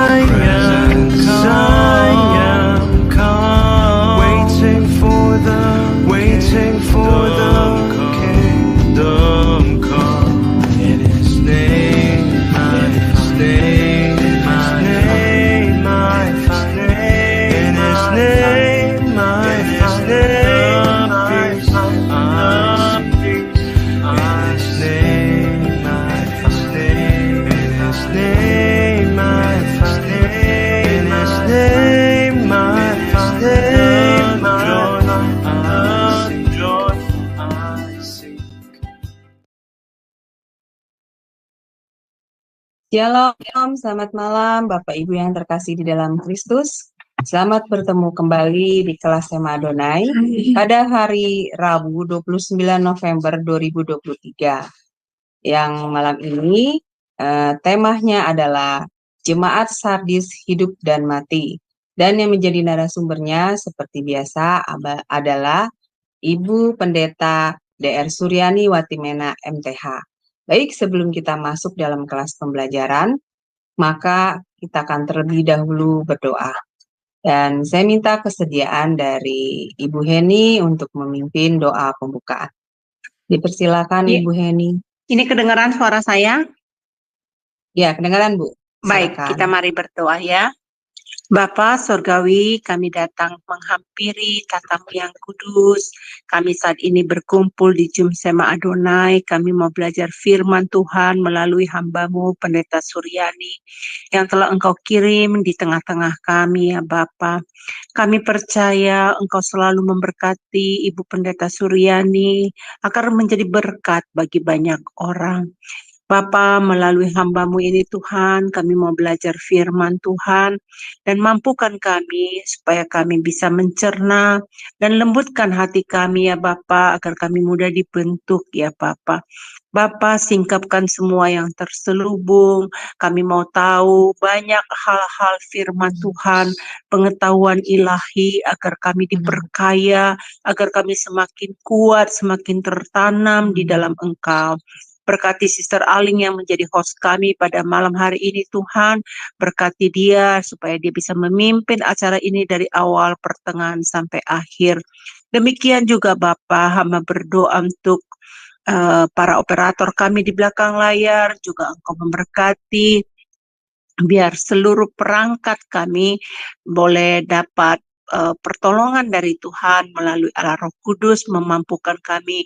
presence I am come, waiting for the kingdom come. In His name, in His name, in His name, Shalom, selamat malam Bapak Ibu yang terkasih di dalam Kristus. Selamat bertemu kembali di kelas Sema Adonai pada hari Rabu 29 November 2023. Yang malam ini temanya adalah Jemaat Sardis Hidup dan Mati. Dan yang menjadi narasumbernya seperti biasa adalah Ibu Pendeta DR Suryani Watimena MTH. Baik, sebelum kita masuk dalam kelas pembelajaran, maka kita akan terlebih dahulu berdoa. Dan saya minta kesediaan dari Ibu Heni untuk memimpin doa pembukaan. Dipersilakan Ibu Heni. Ini kedengaran suara saya? Ya, kedengaran Bu. Baik, Silakan. kita mari berdoa ya. Bapa Surgawi, kami datang menghampiri tatamu yang kudus. Kami saat ini berkumpul di Jum Sema Adonai. Kami mau belajar firman Tuhan melalui hamba-Mu Pendeta Suryani yang telah Engkau kirim di tengah-tengah kami ya Bapa. Kami percaya Engkau selalu memberkati Ibu Pendeta Suryani agar menjadi berkat bagi banyak orang. Bapa, melalui hamba-Mu ini Tuhan, kami mau belajar firman Tuhan, dan mampukan kami supaya kami bisa mencerna dan lembutkan hati kami ya Bapa, agar kami mudah dibentuk ya Bapa. Bapa, singkapkan semua yang terselubung, kami mau tahu banyak hal-hal firman Tuhan, pengetahuan ilahi, agar kami diperkaya, agar kami semakin kuat, semakin tertanam di dalam Engkau. Berkati Sister Aling yang menjadi host kami pada malam hari ini Tuhan. Berkati dia supaya dia bisa memimpin acara ini dari awal, pertengahan, sampai akhir. Demikian juga Bapa, hamba berdoa untuk para operator kami di belakang layar. Juga Engkau memberkati biar seluruh perangkat kami boleh dapat pertolongan dari Tuhan melalui Allah Roh Kudus, memampukan kami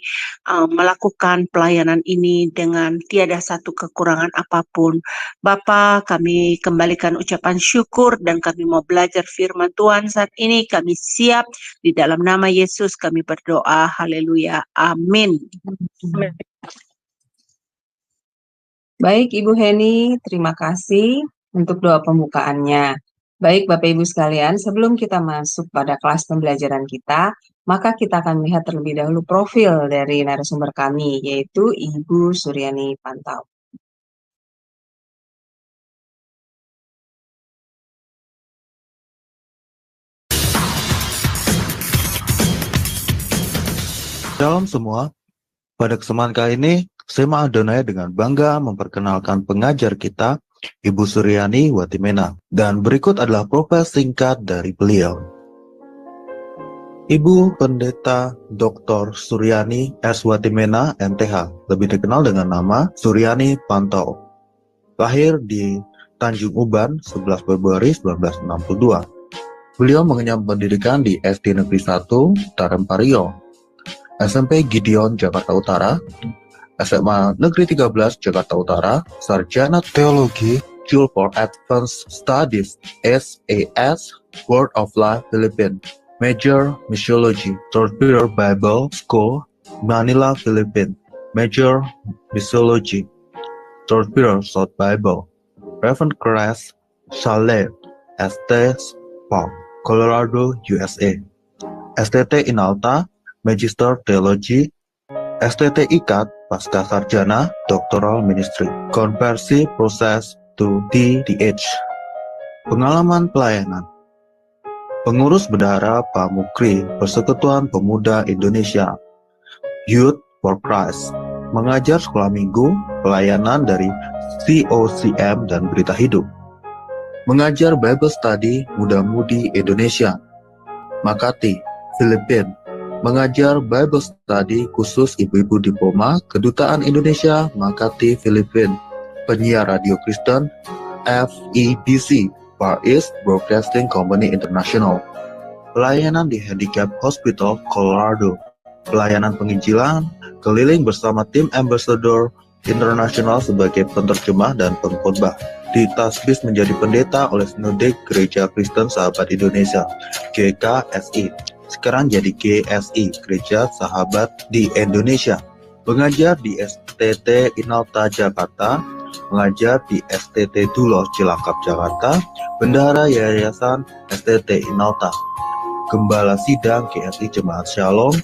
melakukan pelayanan ini dengan tiada satu kekurangan apapun. Bapa, kami kembalikan ucapan syukur dan kami mau belajar firman Tuhan saat ini. Kami siap di dalam nama Yesus kami berdoa. Haleluya. Amin. Baik Ibu Heni, terima kasih untuk doa pembukaannya. Baik Bapak Ibu sekalian, sebelum kita masuk pada kelas pembelajaran kita, maka kita akan melihat terlebih dahulu profil dari narasumber kami, yaitu Ibu Suryani Pantau. Shalom semua, pada kesempatan kali ini, Sema Adonai dengan bangga memperkenalkan pengajar kita, Ibu Suryani Watimena. Dan berikut adalah profil singkat dari beliau. Ibu Pendeta Dr. Suryani S. Watimena, MTH, lebih dikenal dengan nama Suryani Pantau. Lahir di Tanjung Uban, 11 Februari 1962. Beliau mengenyam pendidikan di SD Negeri 1, Tarempario, SMP Gideon, Jakarta Utara, SMA Negeri 13, Jakarta Utara, Sarjana Teologi, School for Advanced Studies, SAS, Word of Life, Philippines, Major Missiology, Torpedo Bible School, Manila, Philippines, Major Missiology, Torpedo South Bible, Reverend Crest, Chalet, ST Park, Colorado, USA, STT Inalta, Magister Theology, STT IKAT, Pasca Sarjana, Doctoral Ministry, Konversi Proses to DDH. Pengalaman pelayanan. Pengurus Bendahara Pamukri, Persekutuan Pemuda Indonesia, Youth for Christ, mengajar sekolah minggu, pelayanan dari COCM dan Berita Hidup. mengajar Bible Study muda-mudi Indonesia. Makati, Filipina, mengajar Bible Study khusus ibu-ibu diploma Kedutaan Indonesia Makati, Filipina. Penyiar radio Kristen, FEBC, Far East Broadcasting Company International. Pelayanan di Handicap Hospital, Colorado. Pelayanan penginjilan keliling bersama tim Ambassador Internasional sebagai penerjemah dan pengkhotbah. Ditasbih menjadi pendeta oleh Sinode Gereja Kristen Sahabat Indonesia, GKSI. Sekarang jadi GSI, Gereja Sahabat di Indonesia. Mengajar di STT Inalta Jakarta, mengajar di STT Dulos Cilangkap Jakarta, bendahara Yayasan STT Inalta, Gembala Sidang GSI Jemaat Shalom,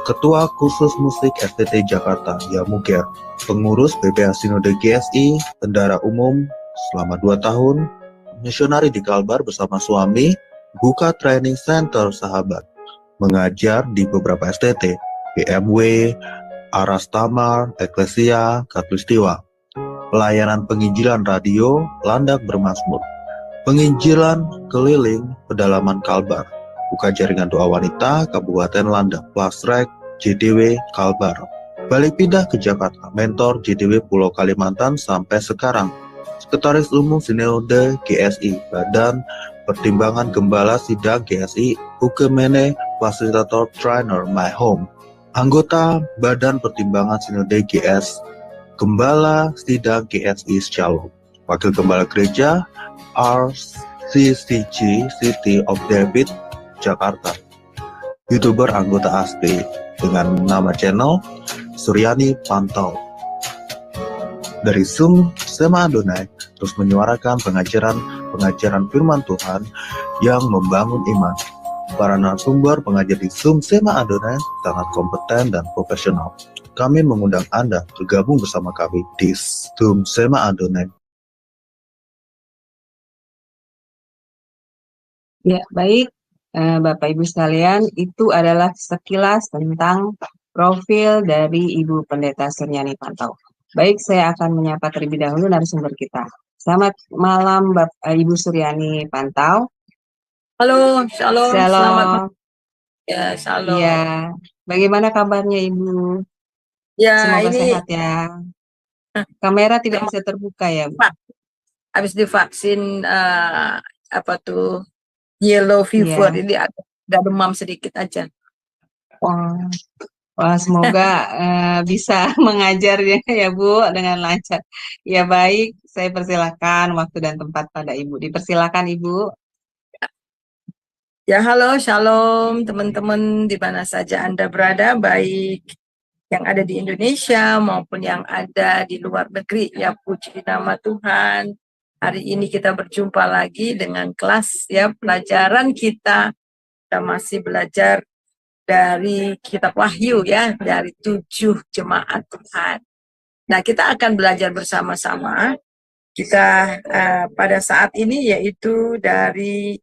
Ketua Khusus Musik STT Jakarta Yamuger, pengurus BPH Sinode GSI, bendahara umum selama 2 tahun, misionari di Kalbar bersama suami, buka training center sahabat, mengajar di beberapa STT, BMW, Aras Tamar, Eklesia, Katulistiwa, pelayanan penginjilan radio, Landak Bermazmur, penginjilan keliling pedalaman Kalbar, buka jaringan doa wanita Kabupaten Landak, Plasrek, JDW, Kalbar, balik pindah ke Jakarta, mentor JDW Pulau Kalimantan sampai sekarang, Sekretaris Umum Sinode GSI, Badan Pertimbangan Gembala Sidang GSI, Ukemene, Fasilitator Trainer My Home, anggota Badan Pertimbangan Sinode GS, Gembala Sidang GSI Shalom, Wakil Gembala Gereja RCCG City of David, Jakarta, YouTuber anggota ASPI dengan nama channel Suryani Pantau. Dari Zoom Sema Adonai terus menyuarakan pengajaran firman Tuhan yang membangun iman. Para narasumber pengajar di Zoom Sema Adonai sangat kompeten dan profesional. Kami mengundang Anda bergabung bersama kami di Zoom Sema Adonai. Ya, baik. Bapak Ibu sekalian, itu adalah sekilas tentang profil dari Ibu Pendeta Suryani Pantau. Baik, saya akan menyapa terlebih dahulu narasumber kita. Selamat malam Ibu Suryani Pantau. Halo, shalom, selamat Shalom. malam. Ya, shalom. Iya, bagaimana kabarnya Ibu? Ya, Semoga ini sehat ya. Kamera tidak bisa terbuka ya, Bu? habis divaksin apa tuh yellow fever, Iya. ini agak demam sedikit aja. Wah, semoga bisa mengajarnya ya Bu dengan lancar. Ya baik, saya persilakan waktu dan tempat pada Ibu. Dipersilakan Ibu. Ya, halo, shalom teman-teman di mana saja Anda berada, baik yang ada di Indonesia maupun yang ada di luar negeri. Ya, puji nama Tuhan. Hari ini kita berjumpa lagi dengan kelas ya pelajaran kita. Kita masih belajar dari kitab Wahyu ya, dari 7 jemaat Tuhan. Nah, kita akan belajar bersama-sama. Kita pada saat ini yaitu dari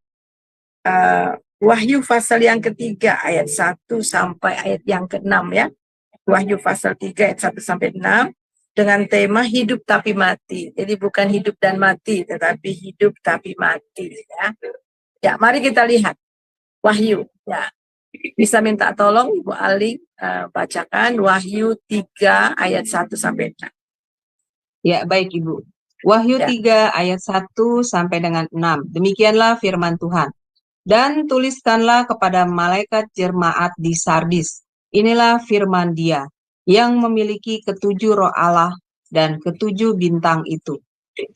Wahyu pasal yang ketiga ayat 1 sampai ayat yang ke-6 ya. Wahyu pasal 3 ayat 1 sampai 6 dengan tema hidup tapi mati. Jadi bukan hidup dan mati, tetapi hidup tapi mati ya. Ya, mari kita lihat Wahyu ya. Bisa minta tolong Ibu Ali bacakan Wahyu 3 ayat 1 sampai 6. Ya, baik Ibu. Wahyu Ya. 3 ayat 1 sampai dengan 6. Demikianlah firman Tuhan. Dan tuliskanlah kepada malaikat jemaat di Sardis. Inilah firman Dia yang memiliki ketujuh roh Allah dan ketujuh bintang itu.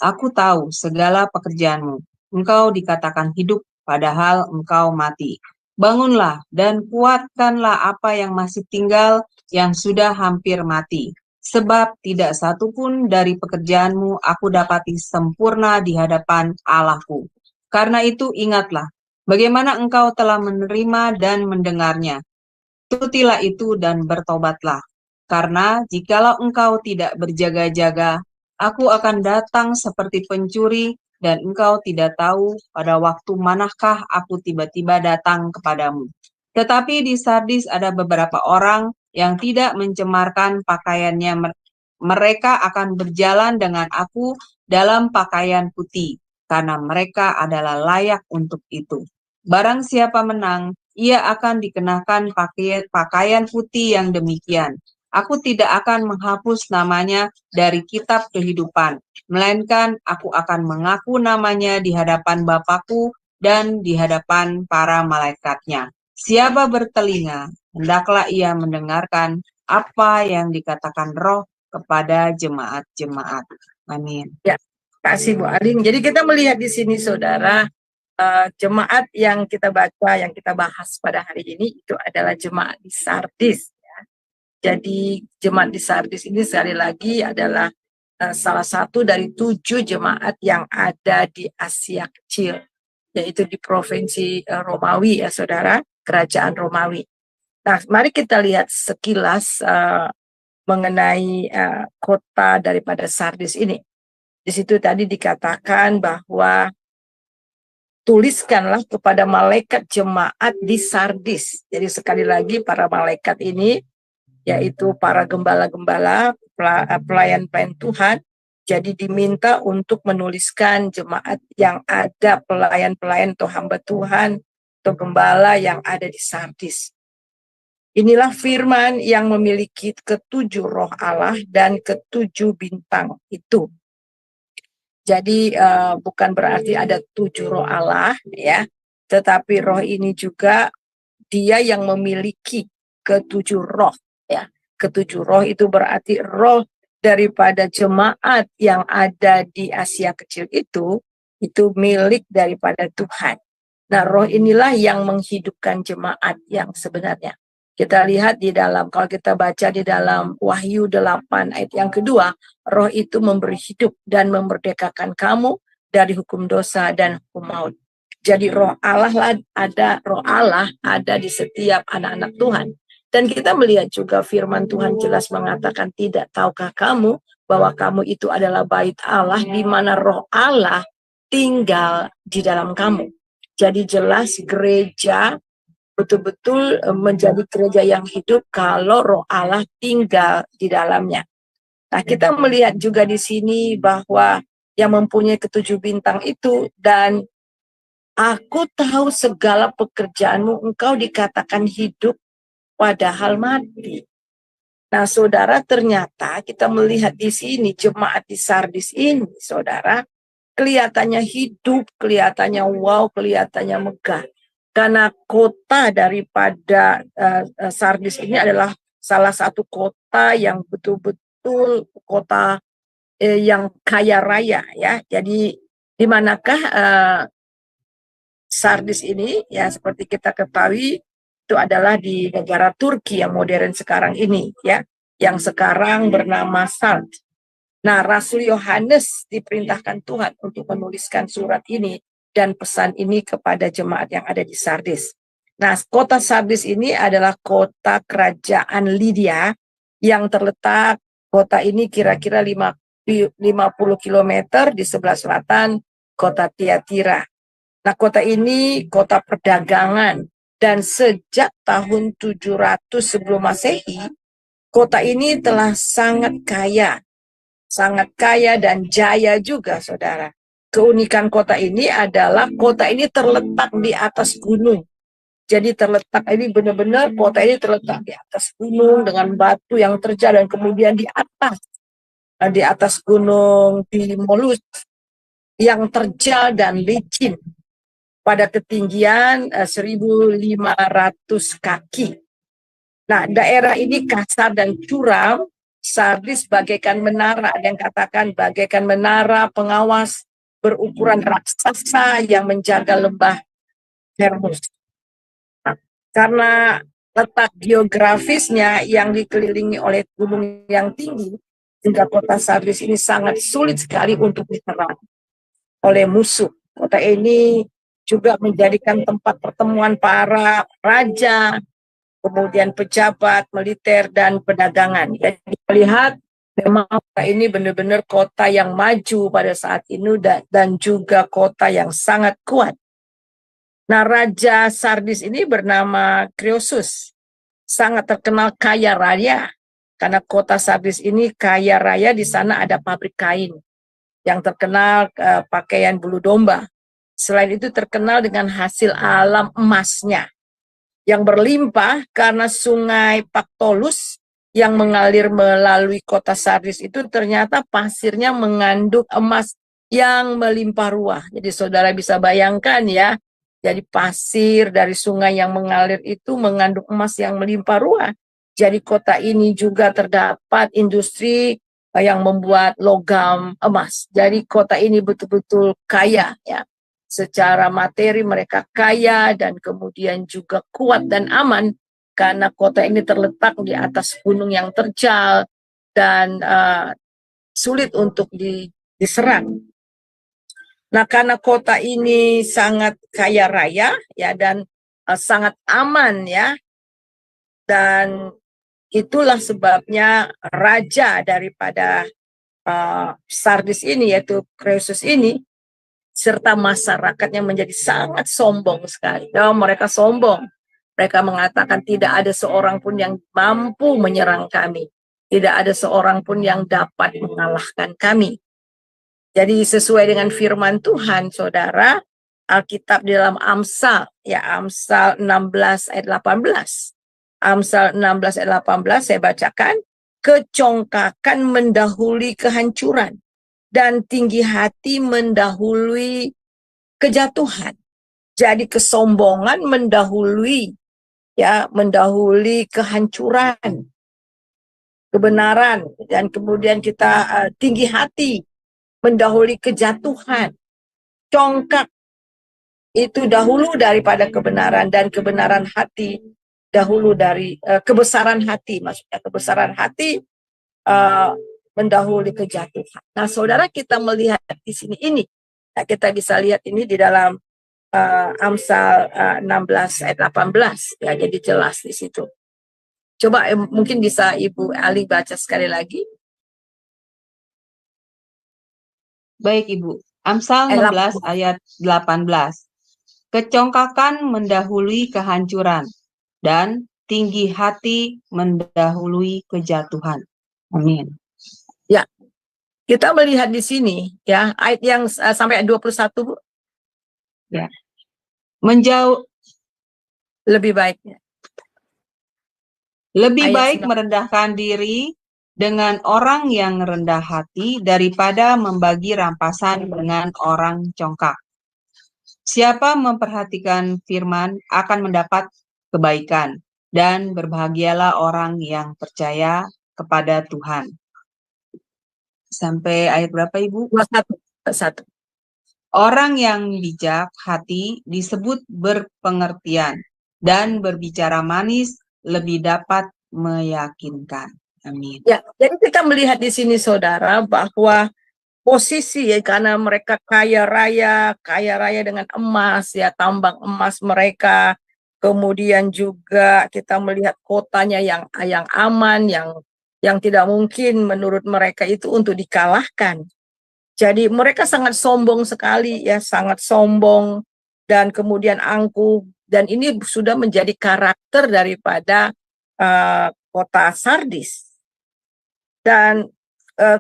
Aku tahu segala pekerjaanmu. Engkau dikatakan hidup, padahal engkau mati. Bangunlah dan kuatkanlah apa yang masih tinggal, yang sudah hampir mati. Sebab tidak satu pun dari pekerjaanmu aku dapati sempurna di hadapan Allahku. Karena itu ingatlah, bagaimana engkau telah menerima dan mendengarnya. Tutilah itu dan bertobatlah. Karena jikalau engkau tidak berjaga-jaga, aku akan datang seperti pencuri, dan engkau tidak tahu pada waktu manakah aku tiba-tiba datang kepadamu. Tetapi di Sardis ada beberapa orang yang tidak mencemarkan pakaiannya. Mereka akan berjalan dengan aku dalam pakaian putih, karena mereka adalah layak untuk itu. Barang siapa menang, ia akan dikenakan pakaian putih yang demikian. Aku tidak akan menghapus namanya dari kitab kehidupan, melainkan aku akan mengaku namanya di hadapan Bapakku dan di hadapan para malaikatnya. Siapa bertelinga, hendaklah ia mendengarkan apa yang dikatakan Roh kepada jemaat-jemaat. Amin. Ya, kasih Bu Aling. Jadi kita melihat di sini saudara, jemaat yang kita baca, yang kita bahas pada hari ini itu adalah jemaat di Sardis. Ya. Jadi jemaat di Sardis ini sekali lagi adalah salah satu dari 7 jemaat yang ada di Asia Kecil, yaitu di provinsi Romawi ya saudara, kerajaan Romawi. Nah, mari kita lihat sekilas mengenai kota daripada Sardis ini. Di situ tadi dikatakan bahwa tuliskanlah kepada malaikat jemaat di Sardis. Jadi sekali lagi para malaikat ini, yaitu para gembala-gembala, pelayan-pelayan Tuhan, jadi diminta untuk menuliskan jemaat yang ada, pelayan-pelayan atau hamba Tuhan, atau gembala yang ada di Sardis. Inilah firman yang memiliki ketujuh roh Allah dan ketujuh bintang itu. Jadi bukan berarti ada 7 roh Allah ya, tetapi roh ini juga dia yang memiliki ketujuh roh ya. Ketujuh roh itu berarti roh daripada jemaat yang ada di Asia Kecil itu milik daripada Tuhan. Nah, roh inilah yang menghidupkan jemaat yang sebenarnya. Kita lihat di dalam, kalau kita baca di dalam Wahyu 8 ayat yang kedua, roh itu memberi hidup dan memerdekakan kamu dari hukum dosa dan hukum maut. Jadi roh Allah ada di setiap anak-anak Tuhan. Dan kita melihat juga firman Tuhan jelas mengatakan, tidak tahukah kamu bahwa kamu itu adalah bait Allah di mana roh Allah tinggal di dalam kamu. Jadi jelas gereja betul-betul menjadi gereja yang hidup kalau roh Allah tinggal di dalamnya. Nah, kita melihat juga di sini bahwa yang mempunyai ketujuh bintang itu, dan aku tahu segala pekerjaanmu, engkau dikatakan hidup padahal mati. Nah, saudara, ternyata kita melihat di sini jemaat di Sardis ini, saudara, kelihatannya hidup, kelihatannya wow, kelihatannya megah. Karena kota daripada Sardis ini adalah salah satu kota yang betul-betul kota yang kaya raya ya. Jadi di manakah Sardis ini ya, seperti kita ketahui itu adalah di negara Turki yang modern sekarang ini ya, yang sekarang bernama Salt. Nah, Rasul Yohanes diperintahkan Tuhan untuk menuliskan surat ini dan pesan ini kepada jemaat yang ada di Sardis. Nah, kota Sardis ini adalah kota kerajaan Lydia yang terletak, kota ini kira-kira 50 km di sebelah selatan kota Tiatira. Nah, kota ini kota perdagangan, dan sejak tahun 700 sebelum Masehi, kota ini telah sangat kaya dan jaya juga, saudara. Keunikan kota ini adalah kota ini terletak di atas gunung. Jadi terletak ini benar-benar kota ini terletak di atas gunung dengan batu yang terjal, dan kemudian di atas gunung Timolus yang terjal dan licin pada ketinggian 1.500 kaki. Nah, daerah ini kasar dan curam. Sardis bagaikan menara, ada yang katakan bagaikan menara pengawas berukuran raksasa yang menjaga lembah Hermus. Nah, karena letak geografisnya yang dikelilingi oleh gunung yang tinggi, sehingga kota Sardis ini sangat sulit sekali untuk diserang oleh musuh. Kota ini juga menjadikan tempat pertemuan para raja, kemudian pejabat, militer, dan perdagangan. Jadi lihat, memang kota ini benar-benar kota yang maju pada saat ini dan juga kota yang sangat kuat. Nah, Raja Sardis ini bernama Croesus, sangat terkenal kaya raya, karena kota Sardis ini kaya raya, di sana ada pabrik kain. yang terkenal pakaian bulu domba. Selain itu terkenal dengan hasil alam emasnya yang berlimpah karena sungai Pactolus yang mengalir melalui kota Sardis itu ternyata pasirnya mengandung emas yang melimpah ruah. Jadi saudara bisa bayangkan ya, jadi pasir dari sungai yang mengalir itu mengandung emas yang melimpah ruah. Jadi kota ini juga terdapat industri yang membuat logam emas. Jadi kota ini betul-betul kaya ya. Secara materi mereka kaya dan kemudian juga kuat dan aman karena kota ini terletak di atas gunung yang terjal dan sulit untuk diserang. Nah, karena kota ini sangat kaya raya ya dan sangat aman ya, dan itulah sebabnya raja daripada Sardis ini yaitu Croesus ini serta masyarakatnya menjadi sangat sombong sekali. Oh, mereka sombong. Mereka mengatakan tidak ada seorang pun yang mampu menyerang kami. Tidak ada seorang pun yang dapat mengalahkan kami. Jadi sesuai dengan firman Tuhan, saudara, Alkitab di dalam Amsal, ya Amsal 16 ayat 18. Amsal 16 ayat 18 saya bacakan, kecongkakan mendahului kehancuran dan tinggi hati mendahului kejatuhan. Jadi kesombongan mendahului kehancuran, kebenaran, dan kemudian kita tinggi hati mendahului kejatuhan. Congkak itu dahulu daripada kebenaran dan kebenaran hati dahulu dari kebesaran hati, maksudnya kebesaran hati mendahului kejatuhan. Nah, saudara, kita melihat di sini ini. Nah, kita bisa lihat ini di dalam Amsal 16 ayat 18 ya, jadi jelas di situ. Coba mungkin bisa Ibu Ali baca sekali lagi. Baik Ibu, Amsal 16 ayat 18. Kecongkakan mendahului kehancuran dan tinggi hati mendahului kejatuhan. Amin. Ya, kita melihat di sini ya ayat yang sampai ayat 21 Bu. Ya. Menjauh Lebih baiknya. lebih Ayat baik merendahkan diri dengan orang yang rendah hati daripada membagi rampasan dengan orang congkak. Siapa memperhatikan firman akan mendapat kebaikan, dan berbahagialah orang yang percaya kepada Tuhan. Sampai ayat berapa Ibu? 21. Orang yang bijak hati disebut berpengertian, dan berbicara manis lebih dapat meyakinkan. Amin. Ya, jadi kita melihat di sini saudara bahwa posisi ya, karena mereka kaya raya dengan emas ya, tambang emas mereka. Kemudian juga kita melihat kotanya yang aman, yang tidak mungkin menurut mereka itu untuk dikalahkan. Jadi mereka sangat sombong sekali ya, sangat sombong dan kemudian angkuh, dan ini sudah menjadi karakter daripada kota Sardis. Dan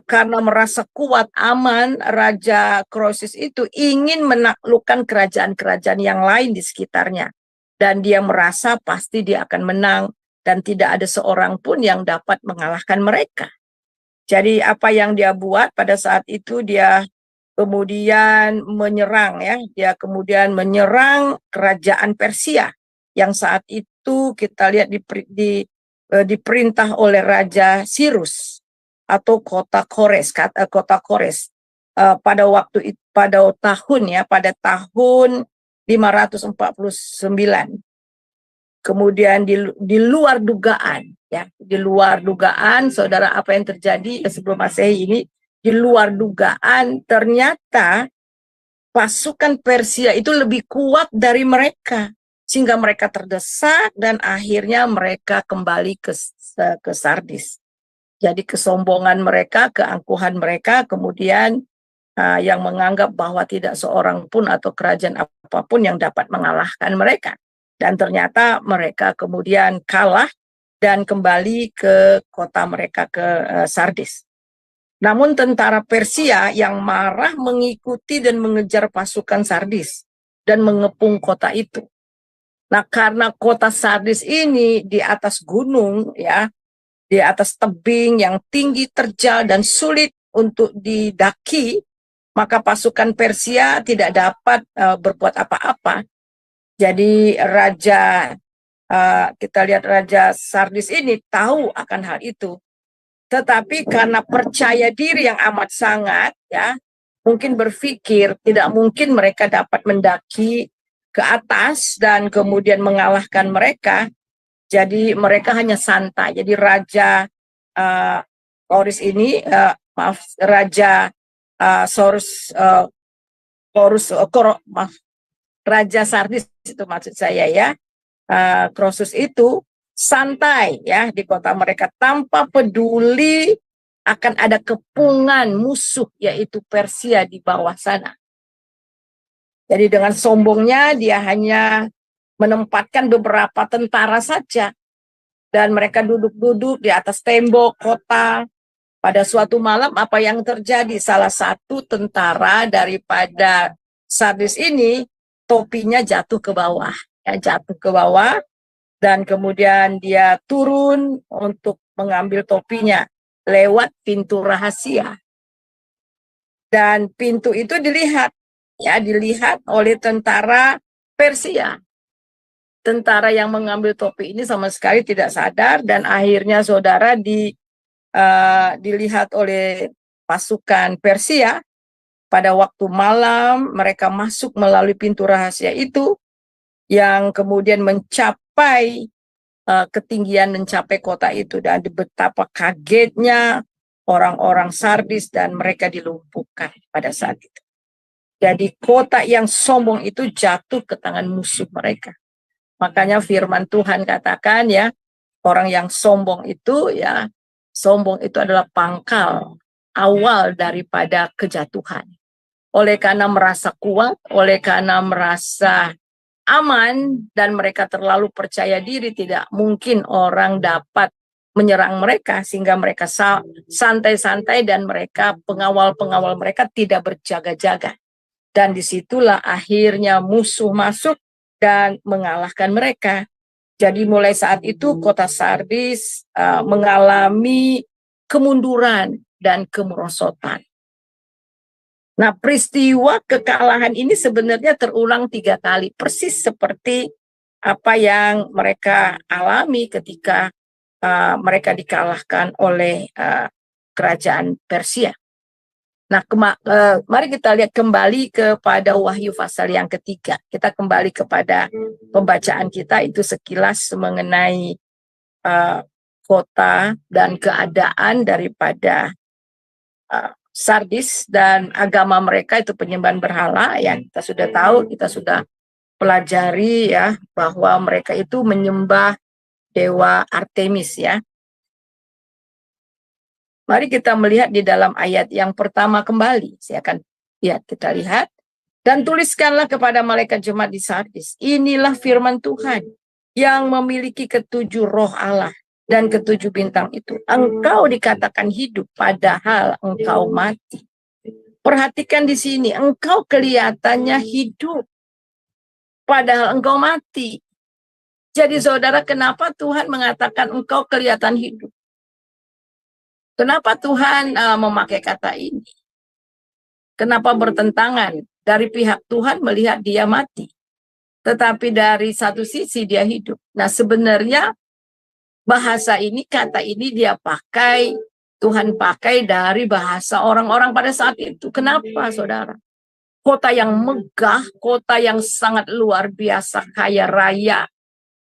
karena merasa kuat, aman, Raja Croesus itu ingin menaklukkan kerajaan-kerajaan yang lain di sekitarnya. Dan dia merasa pasti dia akan menang dan tidak ada seorang pun yang dapat mengalahkan mereka. Jadi apa yang dia buat pada saat itu, dia kemudian menyerang ya, dia kemudian menyerang kerajaan Persia yang saat itu kita lihat diperintah oleh Raja Cyrus atau kota Kores, pada waktu itu, pada tahun 549. Kemudian di luar dugaan ya, di luar dugaan saudara, apa yang terjadi sebelum Masehi ini, di luar dugaan ternyata pasukan Persia itu lebih kuat dari mereka sehingga mereka terdesak dan akhirnya mereka kembali ke Sardis. Jadi kesombongan mereka, keangkuhan mereka, kemudian yang menganggap bahwa tidak seorang pun atau kerajaan apapun yang dapat mengalahkan mereka. Dan ternyata mereka kemudian kalah dan kembali ke kota mereka, ke Sardis. Namun tentara Persia yang marah mengikuti dan mengejar pasukan Sardis dan mengepung kota itu. Nah, karena kota Sardis ini di atas gunung, ya, di atas tebing yang tinggi, terjal, dan sulit untuk didaki, maka pasukan Persia tidak dapat berbuat apa-apa. Jadi kita lihat Raja Sardis ini tahu akan hal itu. Tetapi karena percaya diri yang amat sangat, ya, mungkin berpikir tidak mungkin mereka dapat mendaki ke atas dan kemudian mengalahkan mereka. Jadi mereka hanya santai. Jadi Raja Raja Sardis itu maksud saya, ya. Krosus itu santai, ya, di kota mereka tanpa peduli akan ada kepungan musuh, yaitu Persia di bawah sana. Jadi dengan sombongnya dia hanya menempatkan beberapa tentara saja, dan mereka duduk-duduk di atas tembok kota. Pada suatu malam apa yang terjadi? Salah satu tentara daripada Sardis ini topinya jatuh ke bawah, ya, jatuh ke bawah, dan kemudian dia turun untuk mengambil topinya lewat pintu rahasia. Dan pintu itu dilihat oleh tentara Persia. Tentara yang mengambil topi ini sama sekali tidak sadar, dan akhirnya saudara dilihat oleh pasukan Persia. Pada waktu malam mereka masuk melalui pintu rahasia itu, yang kemudian mencapai ketinggian mencapai kota itu, dan betapa kagetnya orang-orang Sardis dan mereka dilumpuhkan pada saat itu. Jadi kota yang sombong itu jatuh ke tangan musuh mereka. Makanya firman Tuhan katakan, ya, orang yang sombong itu adalah pangkal awal daripada kejatuhan. Oleh karena merasa kuat, oleh karena merasa aman, dan mereka terlalu percaya diri, tidak mungkin orang dapat menyerang mereka, sehingga mereka santai-santai, dan pengawal-pengawal mereka tidak berjaga-jaga. Dan disitulah akhirnya musuh masuk dan mengalahkan mereka. Jadi mulai saat itu kota Sardis mengalami kemunduran dan kemerosotan. Nah, peristiwa kekalahan ini sebenarnya terulang 3 kali, persis seperti apa yang mereka alami ketika mereka dikalahkan oleh kerajaan Persia. Nah, mari kita lihat kembali kepada Wahyu pasal yang ketiga. Kita kembali kepada pembacaan kita itu sekilas mengenai kota dan keadaan daripada Sardis dan agama mereka itu penyembahan berhala, yang kita sudah tahu, kita sudah pelajari, ya, bahwa mereka itu menyembah dewa Artemis, ya. Mari kita melihat di dalam ayat yang pertama kembali. Kita lihat. Dan tuliskanlah kepada malaikat jemaat di Sardis, inilah firman Tuhan yang memiliki 7 roh Allah dan 7 bintang itu. Engkau dikatakan hidup, padahal engkau mati. Perhatikan di sini, engkau kelihatannya hidup, padahal engkau mati. Jadi saudara, kenapa Tuhan mengatakan engkau kelihatan hidup? Kenapa Tuhan memakai kata ini? Kenapa bertentangan? Dari pihak Tuhan melihat dia mati, tetapi dari satu sisi dia hidup. Nah, sebenarnya bahasa ini, kata ini Tuhan pakai dari bahasa orang-orang pada saat itu. Kenapa, saudara? Kota yang megah, kota yang sangat luar biasa kaya raya.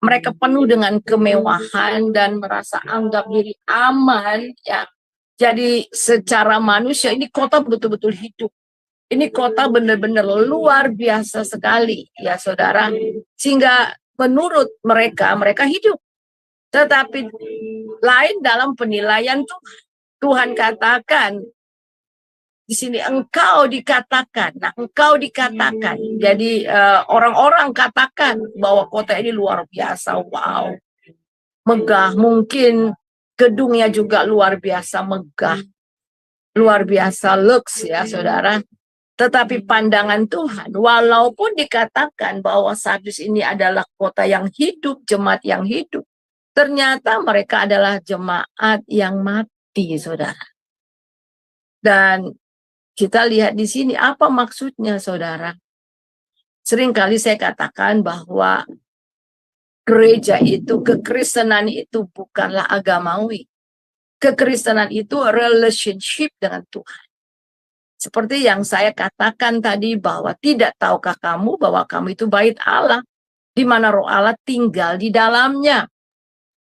Mereka penuh dengan kemewahan dan merasa anggap diri aman, ya. Jadi secara manusia ini kota betul-betul hidup. Ini kota benar-benar luar biasa sekali, ya saudara. Sehingga menurut mereka hidup. Tetapi lain dalam penilaian Tuhan. Tuhan katakan di sini engkau dikatakan. Nah, engkau dikatakan. Jadi orang-orang katakan bahwa kota ini luar biasa. Wow. Megah. Mungkin gedungnya juga luar biasa megah. luar biasa lux ya saudara. Tetapi pandangan Tuhan, walaupun dikatakan bahwa Sardis ini adalah kota yang hidup, jemaat yang hidup, ternyata mereka adalah jemaat yang mati, saudara. Dan kita lihat di sini apa maksudnya, saudara. Seringkali saya katakan bahwa gereja itu, kekristenan itu bukanlah agamawi. Kekristenan itu relationship dengan Tuhan. Seperti yang saya katakan tadi bahwa tidak tahukah kamu bahwa kamu itu bait Allah, di mana Roh Allah tinggal di dalamnya.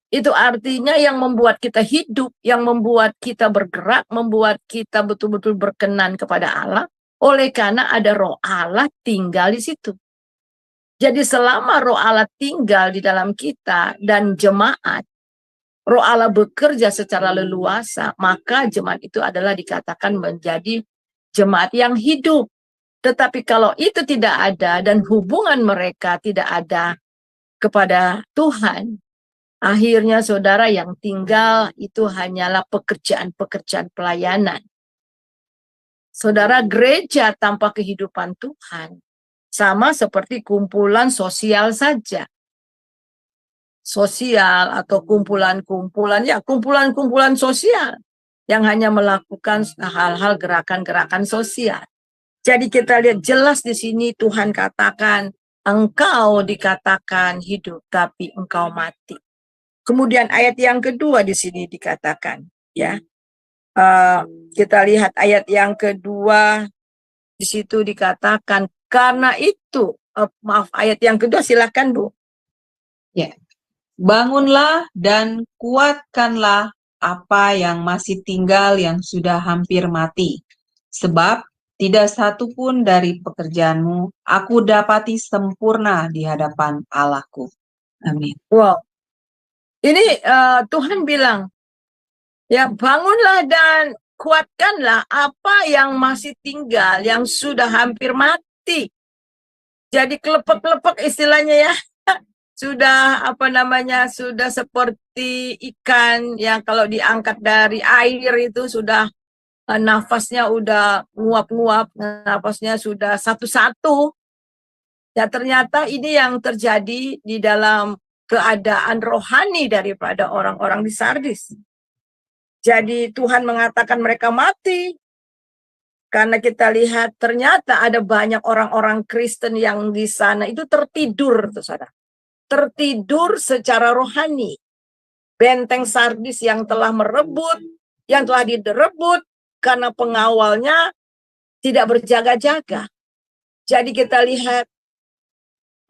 Itu artinya yang membuat kita hidup, yang membuat kita bergerak, membuat kita betul-betul berkenan kepada Allah, oleh karena ada Roh Allah tinggal di situ. Jadi selama Roh Allah tinggal di dalam kita dan jemaat, Roh Allah bekerja secara leluasa, maka jemaat itu adalah dikatakan menjadi jemaat yang hidup. Tetapi kalau itu tidak ada dan hubungan mereka tidak ada kepada Tuhan, akhirnya saudara yang tinggal itu hanyalah pekerjaan-pekerjaan pelayanan. Saudara, gereja tanpa kehidupan Tuhan sama seperti kumpulan sosial saja. Sosial atau kumpulan-kumpulan, ya kumpulan-kumpulan sosial yang hanya melakukan hal-hal gerakan-gerakan sosial. Jadi kita lihat jelas di sini Tuhan katakan, engkau dikatakan hidup tapi engkau mati. Kemudian ayat yang kedua di sini dikatakan, ya. Kita lihat ayat yang kedua di situ dikatakan karena itu, ayat yang kedua silakan Bu. Ya. Bangunlah dan kuatkanlah apa yang masih tinggal yang sudah hampir mati. Sebab tidak satu pun dari pekerjaanmu aku dapati sempurna di hadapan Allahku. Amin. Wow. Ini Tuhan bilang, ya bangunlah dan kuatkanlah apa yang masih tinggal, yang sudah hampir mati. Jadi kelepek-kelepek istilahnya ya. Sudah sudah seperti ikan yang kalau diangkat dari air itu sudah nafasnya udah nguap-nguap, nafasnya sudah satu-satu. Ya ternyata ini yang terjadi di dalam keadaan rohani daripada orang-orang di Sardis. Jadi Tuhan mengatakan mereka mati. Karena kita lihat ternyata ada banyak orang-orang Kristen yang di sana itu tertidur, saudara. Tertidur secara rohani. Benteng Sardis yang telah merebut, yang telah direbut karena pengawalnya tidak berjaga-jaga. Jadi kita lihat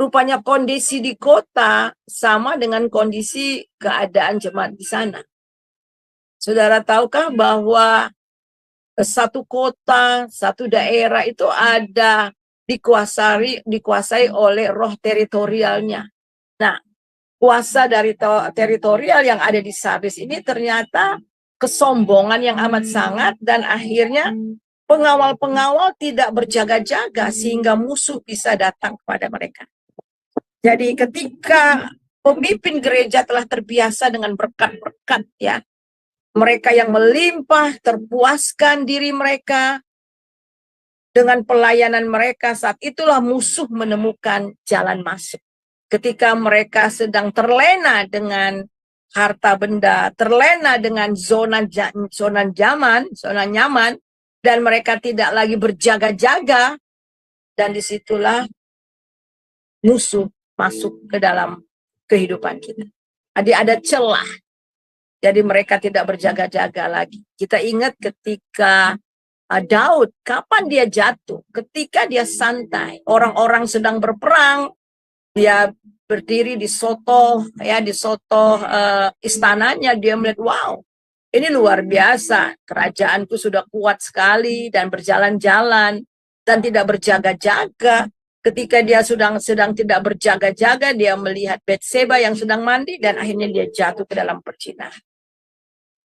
rupanya kondisi di kota sama dengan kondisi keadaan jemaat di sana. Saudara tahukah bahwa satu kota, satu daerah itu ada dikuasai oleh roh teritorialnya. Nah, kuasa dari teritorial yang ada di Sardis ini ternyata kesombongan yang amat sangat dan akhirnya pengawal-pengawal tidak berjaga-jaga sehingga musuh bisa datang kepada mereka. Jadi ketika pemimpin gereja telah terbiasa dengan berkat-berkat ya, mereka yang melimpah, terpuaskan diri mereka dengan pelayanan mereka, saat itulah musuh menemukan jalan masuk. Ketika mereka sedang terlena dengan harta benda, terlena dengan zona nyaman, dan mereka tidak lagi berjaga-jaga, dan disitulah musuh masuk ke dalam kehidupan kita. Jadi ada celah. Jadi mereka tidak berjaga-jaga lagi. Kita ingat ketika Daud, kapan dia jatuh? Ketika dia santai. Orang-orang sedang berperang, dia berdiri di sotoh istananya, dia melihat, wow, ini luar biasa. Kerajaanku sudah kuat sekali dan berjalan-jalan dan tidak berjaga-jaga. Ketika dia sedang tidak berjaga-jaga, dia melihat Betseba yang sedang mandi dan akhirnya dia jatuh ke dalam perzinahan.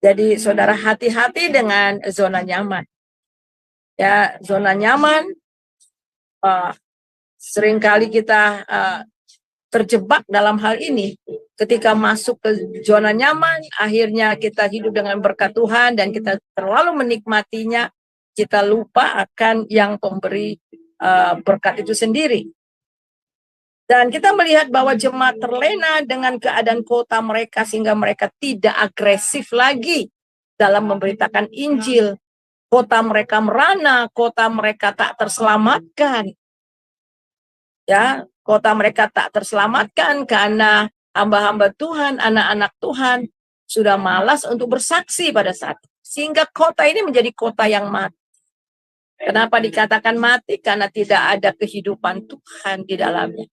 Jadi saudara hati-hati dengan zona nyaman. Ya, zona nyaman seringkali kita terjebak dalam hal ini ketika masuk ke zona nyaman, akhirnya kita hidup dengan berkat Tuhan dan kita terlalu menikmatinya, kita lupa akan yang pemberi berkat itu sendiri. Dan kita melihat bahwa jemaat terlena dengan keadaan kota mereka sehingga mereka tidak agresif lagi dalam memberitakan Injil. Kota mereka merana, kota mereka tak terselamatkan. Ya, kota mereka tak terselamatkan karena hamba-hamba Tuhan, anak-anak Tuhan sudah malas untuk bersaksi pada saat itu. Sehingga kota ini menjadi kota yang mati. Kenapa dikatakan mati? Karena tidak ada kehidupan Tuhan di dalamnya.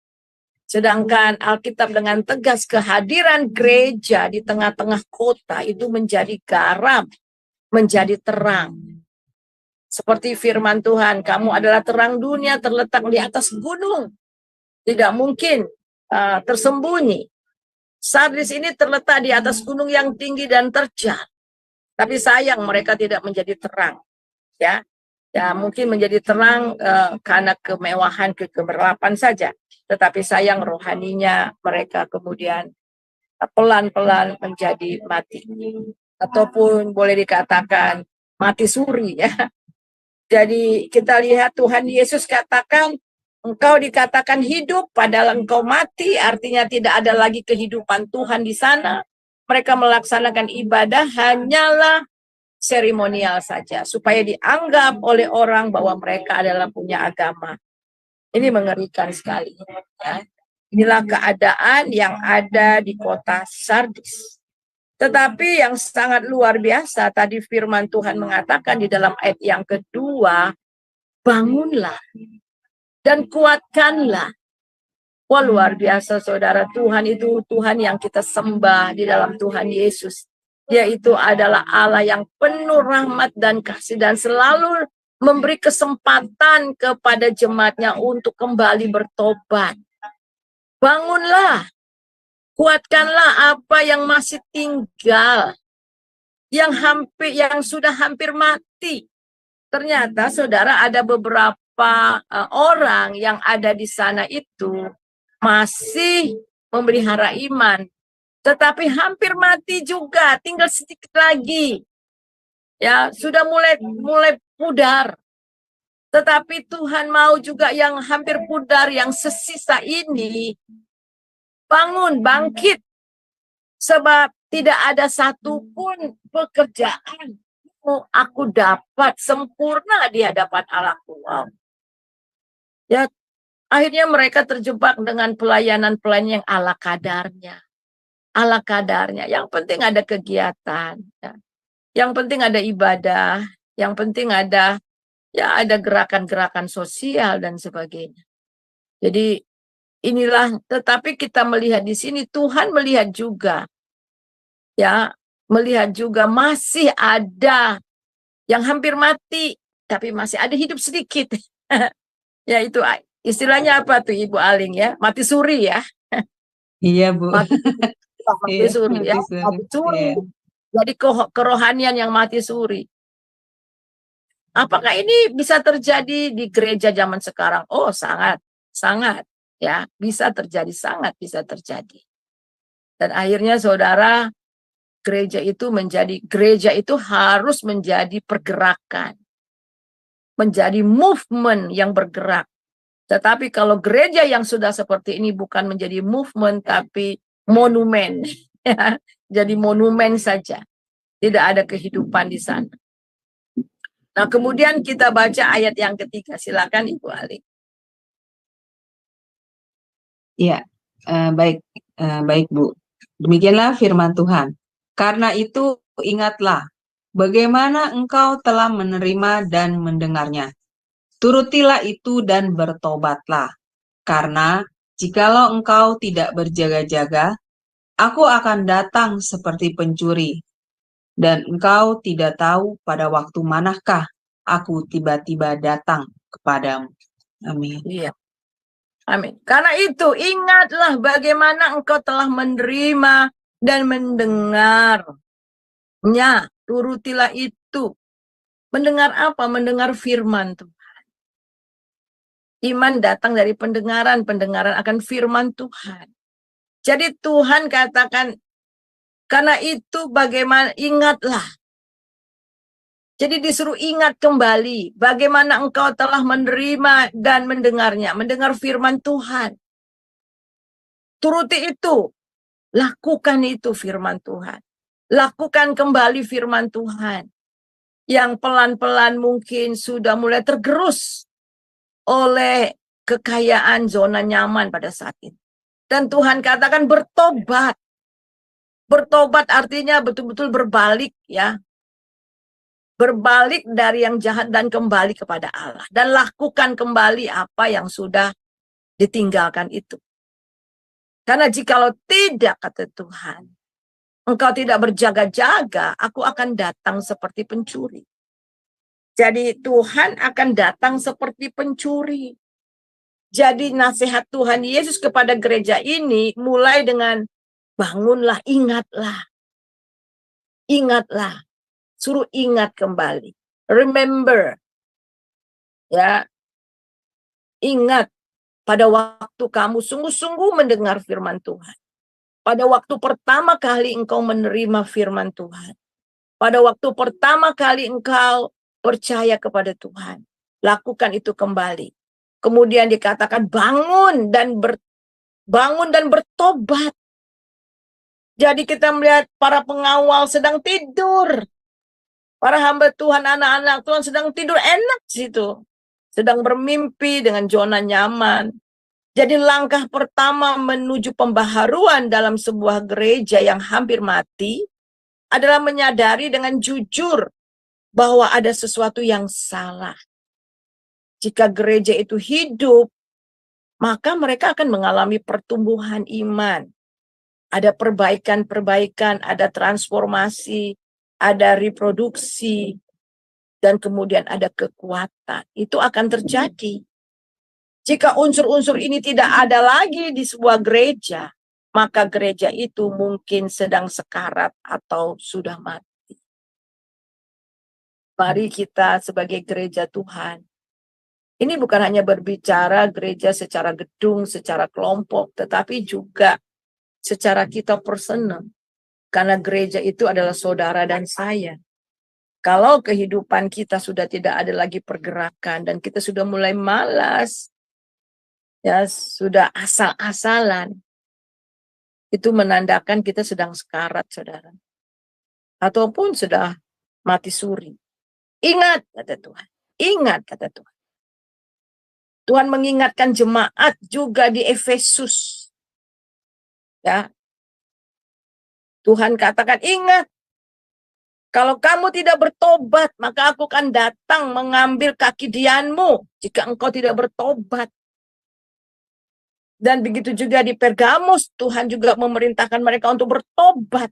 Sedangkan Alkitab dengan tegas kehadiran gereja di tengah-tengah kota itu menjadi garam, menjadi terang. Seperti firman Tuhan, kamu adalah terang dunia terletak di atas gunung. Tidak mungkin tersembunyi. Sardis ini terletak di atas gunung yang tinggi dan terjal. Tapi sayang mereka tidak menjadi terang. Ya, mungkin menjadi terang karena kemewahan, kegembirapan saja. Tetapi sayang rohaninya mereka kemudian pelan-pelan menjadi mati. Ataupun boleh dikatakan mati suri ya. Jadi kita lihat Tuhan Yesus katakan, engkau dikatakan hidup padahal engkau mati, artinya tidak ada lagi kehidupan Tuhan di sana. Mereka melaksanakan ibadah hanyalah seremonial saja, supaya dianggap oleh orang bahwa mereka adalah punya agama. Ini mengerikan sekali. Ya. Inilah keadaan yang ada di kota Sardis. Tetapi yang sangat luar biasa, tadi firman Tuhan mengatakan di dalam ayat yang kedua, bangunlah dan kuatkanlah. Wah, luar biasa saudara, Tuhan itu Tuhan yang kita sembah di dalam Tuhan Yesus. Yaitu adalah Allah yang penuh rahmat dan kasih dan selalu memberi kesempatan kepada jemaatnya untuk kembali bertobat. Bangunlah. Kuatkanlah apa yang masih tinggal, yang sudah hampir mati. Ternyata saudara ada beberapa orang yang ada di sana itu masih memelihara iman, tetapi hampir mati juga, tinggal sedikit lagi. Ya, sudah mulai pudar. Tetapi Tuhan mau juga yang hampir pudar, yang sesisa ini bangun, bangkit. Sebab tidak ada satupun pekerjaan aku dapat sempurna di hadapan Allahku. Ya, akhirnya mereka terjebak dengan pelayanan-pelayanan yang ala kadarnya. Ala kadarnya. Yang penting ada kegiatan. Ya. Yang penting ada ibadah. Yang penting ada gerakan-gerakan sosial dan sebagainya. Jadi inilah, tetapi kita melihat di sini Tuhan melihat juga, ya, melihat juga masih ada yang hampir mati, tapi masih ada hidup sedikit. Ya itu istilahnya apa tuh Ibu Aling ya, mati suri ya. Iya Bu. Mati suri ya, mati suri. Iya. Jadi kerohanian yang mati suri. Apakah ini bisa terjadi di gereja zaman sekarang? Oh sangat, sangat. Ya, bisa terjadi, sangat bisa terjadi. Dan akhirnya saudara, gereja itu harus menjadi pergerakan. Menjadi movement yang bergerak. Tetapi kalau gereja yang sudah seperti ini bukan menjadi movement, tapi monumen. Ya, jadi monumen saja. Tidak ada kehidupan di sana. Nah, kemudian kita baca ayat yang ketiga. Silakan Ibu Ali. Ya, baik Bu. Demikianlah firman Tuhan. Karena itu ingatlah bagaimana engkau telah menerima dan mendengarnya. Turutilah itu dan bertobatlah. Karena jikalau engkau tidak berjaga-jaga, aku akan datang seperti pencuri. Dan engkau tidak tahu pada waktu manakah aku tiba-tiba datang kepadamu. Amin. Iya. Amin. Karena itu ingatlah bagaimana engkau telah menerima dan mendengarnya. Turutilah itu. Mendengar apa? Mendengar firman Tuhan. Iman datang dari pendengaran akan firman Tuhan. Jadi Tuhan katakan, karena itu bagaimana, ingatlah. Jadi disuruh ingat kembali bagaimana engkau telah menerima dan mendengarnya, mendengar firman Tuhan. Turuti itu, lakukan itu firman Tuhan. Lakukan kembali firman Tuhan. Yang pelan-pelan mungkin sudah mulai tergerus oleh kekayaan zona nyaman pada saat ini. Dan Tuhan katakan bertobat. Bertobat artinya betul-betul berbalik ya. Berbalik dari yang jahat dan kembali kepada Allah. Dan lakukan kembali apa yang sudah ditinggalkan itu. Karena jikalau tidak, kata Tuhan, engkau tidak berjaga-jaga, aku akan datang seperti pencuri. Jadi Tuhan akan datang seperti pencuri. Jadi nasihat Tuhan Yesus kepada gereja ini mulai dengan bangunlah, ingatlah. Ingatlah. Suruh ingat kembali. Remember. Ya. Ingat pada waktu kamu sungguh-sungguh mendengar firman Tuhan. Pada waktu pertama kali engkau menerima firman Tuhan. Pada waktu pertama kali engkau percaya kepada Tuhan. Lakukan itu kembali. Kemudian dikatakan bangun dan bertobat. Jadi kita melihat para pengawal sedang tidur. Para hamba Tuhan, anak-anak Tuhan sedang tidur enak situ. Sedang bermimpi dengan zona nyaman. Jadi langkah pertama menuju pembaharuan dalam sebuah gereja yang hampir mati adalah menyadari dengan jujur bahwa ada sesuatu yang salah. Jika gereja itu hidup, maka mereka akan mengalami pertumbuhan iman. Ada perbaikan-perbaikan, ada transformasi, ada reproduksi, dan kemudian ada kekuatan. Itu akan terjadi. Jika unsur-unsur ini tidak ada lagi di sebuah gereja, maka gereja itu mungkin sedang sekarat atau sudah mati. Mari kita sebagai gereja Tuhan, ini bukan hanya berbicara gereja secara gedung, secara kelompok, tetapi juga secara kita personal. Karena gereja itu adalah saudara dan saya. Kalau kehidupan kita sudah tidak ada lagi pergerakan dan kita sudah mulai malas, ya sudah asal-asalan, itu menandakan kita sedang sekarat, saudara. Ataupun sudah mati suri. Ingat, kata Tuhan. Ingat, kata Tuhan. Tuhan mengingatkan jemaat juga di Efesus. Ya. Tuhan katakan, ingat. Kalau kamu tidak bertobat, maka aku akan datang mengambil kaki dianmu jika engkau tidak bertobat. Dan begitu juga di Pergamus, Tuhan juga memerintahkan mereka untuk bertobat.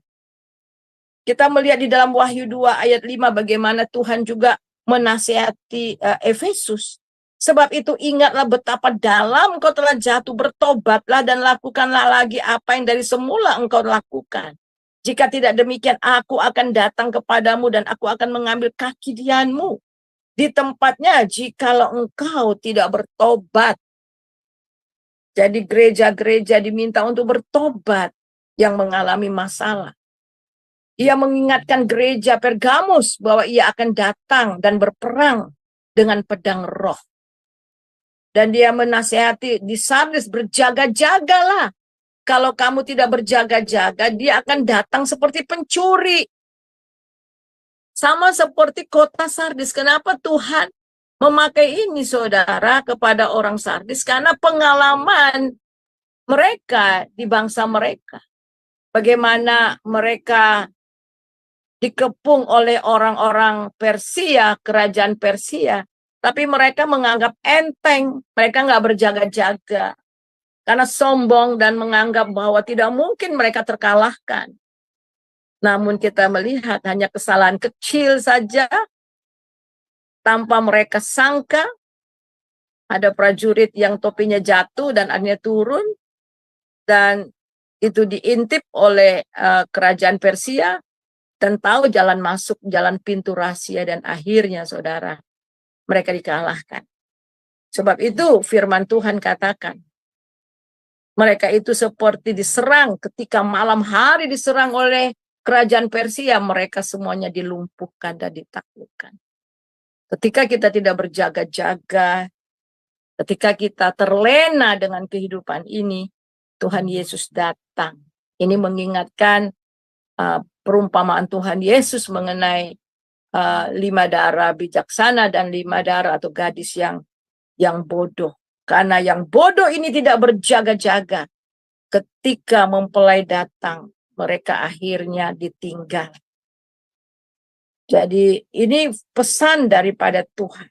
Kita melihat di dalam Wahyu 2 ayat 5 bagaimana Tuhan juga menasihati Efesus. Sebab itu ingatlah betapa dalam engkau telah jatuh, bertobatlah dan lakukanlah lagi apa yang dari semula engkau lakukan. Jika tidak demikian, aku akan datang kepadamu dan aku akan mengambil kaki dianmu. Di tempatnya, jikalau engkau tidak bertobat. Jadi gereja-gereja diminta untuk bertobat yang mengalami masalah. Ia mengingatkan gereja Pergamus bahwa ia akan datang dan berperang dengan pedang roh. Dan dia menasihati di Sardis, berjaga-jagalah. Kalau kamu tidak berjaga-jaga, dia akan datang seperti pencuri. Sama seperti kota Sardis. Kenapa Tuhan memakai ini, saudara, kepada orang Sardis? Karena pengalaman mereka di bangsa mereka. Bagaimana mereka dikepung oleh orang-orang Persia, kerajaan Persia. Tapi mereka menganggap enteng, mereka nggak berjaga-jaga. Karena sombong dan menganggap bahwa tidak mungkin mereka terkalahkan. Namun kita melihat hanya kesalahan kecil saja, tanpa mereka sangka, ada prajurit yang topinya jatuh dan akhirnya turun, dan itu diintip oleh kerajaan Persia, dan tahu jalan masuk, jalan pintu rahasia, dan akhirnya saudara, mereka dikalahkan. Sebab itu firman Tuhan katakan, Mereka itu seperti diserang ketika malam hari diserang oleh kerajaan Persia, mereka semuanya dilumpuhkan dan ditaklukkan. Ketika kita tidak berjaga-jaga, ketika kita terlena dengan kehidupan ini, Tuhan Yesus datang. Ini mengingatkan perumpamaan Tuhan Yesus mengenai 5 darah bijaksana dan 5 darah atau gadis yang bodoh. Karena yang bodoh ini tidak berjaga-jaga. Ketika mempelai datang, mereka akhirnya ditinggal. Jadi ini pesan daripada Tuhan.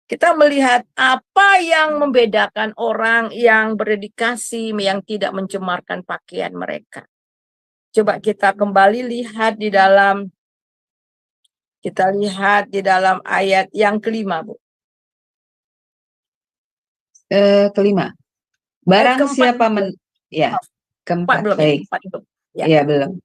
Kita melihat apa yang membedakan orang yang berdedikasi, yang tidak mencemarkan pakaian mereka. Coba kita kembali lihat di dalam, ayat yang kelima, Bu. Kelima. Barang Keempat. siapa ya, Keempat keempat, belum ya? baik. Keempat belum. Ya. Ya, belum.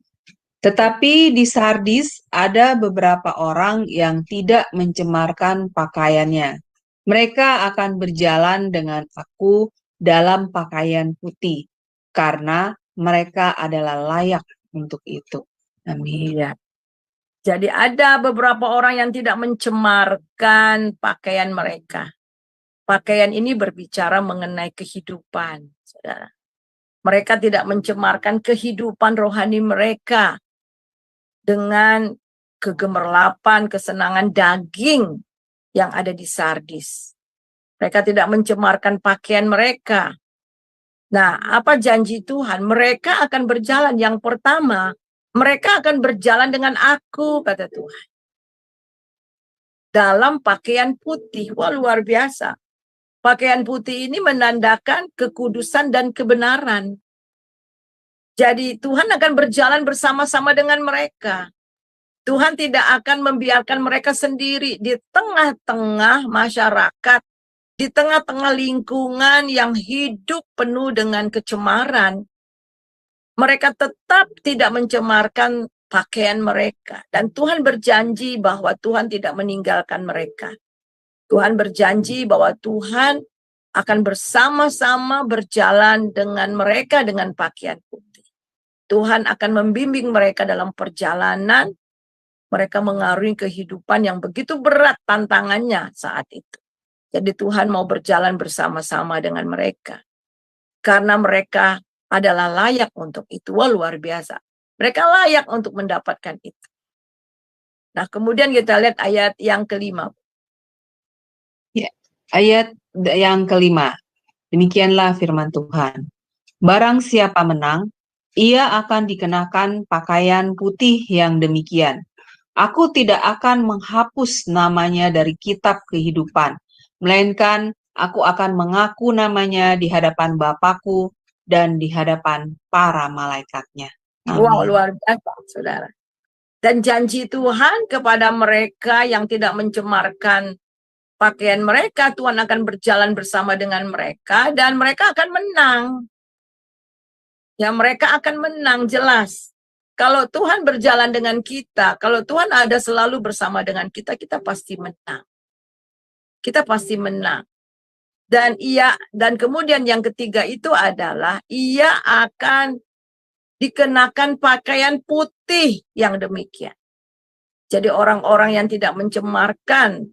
Tetapi di Sardis ada beberapa orang yang tidak mencemarkan pakaiannya. Mereka akan berjalan dengan aku dalam pakaian putih, karena mereka adalah layak untuk itu. Amin. Iya. Jadi ada beberapa orang yang tidak mencemarkan pakaian mereka. Pakaian ini berbicara mengenai kehidupan, saudara. Mereka tidak mencemarkan kehidupan rohani mereka dengan kegemerlapan, kesenangan daging yang ada di Sardis. Mereka tidak mencemarkan pakaian mereka. Nah, apa janji Tuhan? Mereka akan berjalan. Yang pertama, mereka akan berjalan dengan aku, kata Tuhan. Dalam pakaian putih. Wah, luar biasa. Pakaian putih ini menandakan kekudusan dan kebenaran. Jadi Tuhan akan berjalan bersama-sama dengan mereka. Tuhan tidak akan membiarkan mereka sendiri di tengah-tengah masyarakat, di tengah-tengah lingkungan yang hidup penuh dengan kecemaran. Mereka tetap tidak mencemarkan pakaian mereka. Dan Tuhan berjanji bahwa Tuhan tidak meninggalkan mereka. Tuhan berjanji bahwa Tuhan akan bersama-sama berjalan dengan mereka dengan pakaian putih. Tuhan akan membimbing mereka dalam perjalanan. Mereka mengarungi kehidupan yang begitu berat tantangannya saat itu. Jadi Tuhan mau berjalan bersama-sama dengan mereka. Karena mereka adalah layak untuk itu. Wah, luar biasa. Mereka layak untuk mendapatkan itu. Nah, kemudian kita lihat ayat yang kelima. Ya, ayat yang kelima. Demikianlah firman Tuhan. Barang siapa menang, ia akan dikenakan pakaian putih yang demikian. Aku tidak akan menghapus namanya dari kitab kehidupan, melainkan aku akan mengaku namanya di hadapan Bapakku dan di hadapan para malaikatnya. Amin. Wow, luar biasa, saudara. Dan janji Tuhan kepada mereka yang tidak mencemarkan pakaian mereka, Tuhan akan berjalan bersama dengan mereka dan mereka akan menang. Ya, mereka akan menang, jelas. Kalau Tuhan berjalan dengan kita, kalau Tuhan ada selalu bersama dengan kita, kita pasti menang. Kita pasti menang. Dan kemudian yang ketiga itu adalah ia akan dikenakan pakaian putih yang demikian. Jadi orang-orang yang tidak mencemarkan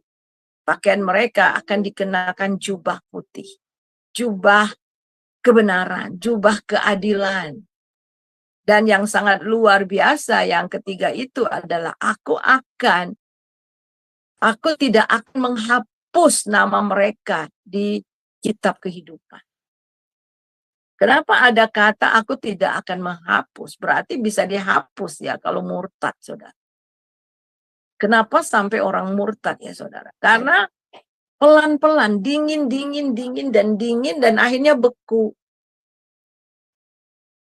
pakaian mereka akan dikenakan jubah putih. Jubah kebenaran, jubah keadilan. Dan yang sangat luar biasa yang ketiga itu adalah aku tidak akan menghapus nama mereka di kitab kehidupan. Kenapa ada kata aku tidak akan menghapus? Berarti bisa dihapus ya kalau murtad, saudara. Kenapa sampai orang murtad ya, saudara? Karena pelan-pelan, dingin, dan akhirnya beku.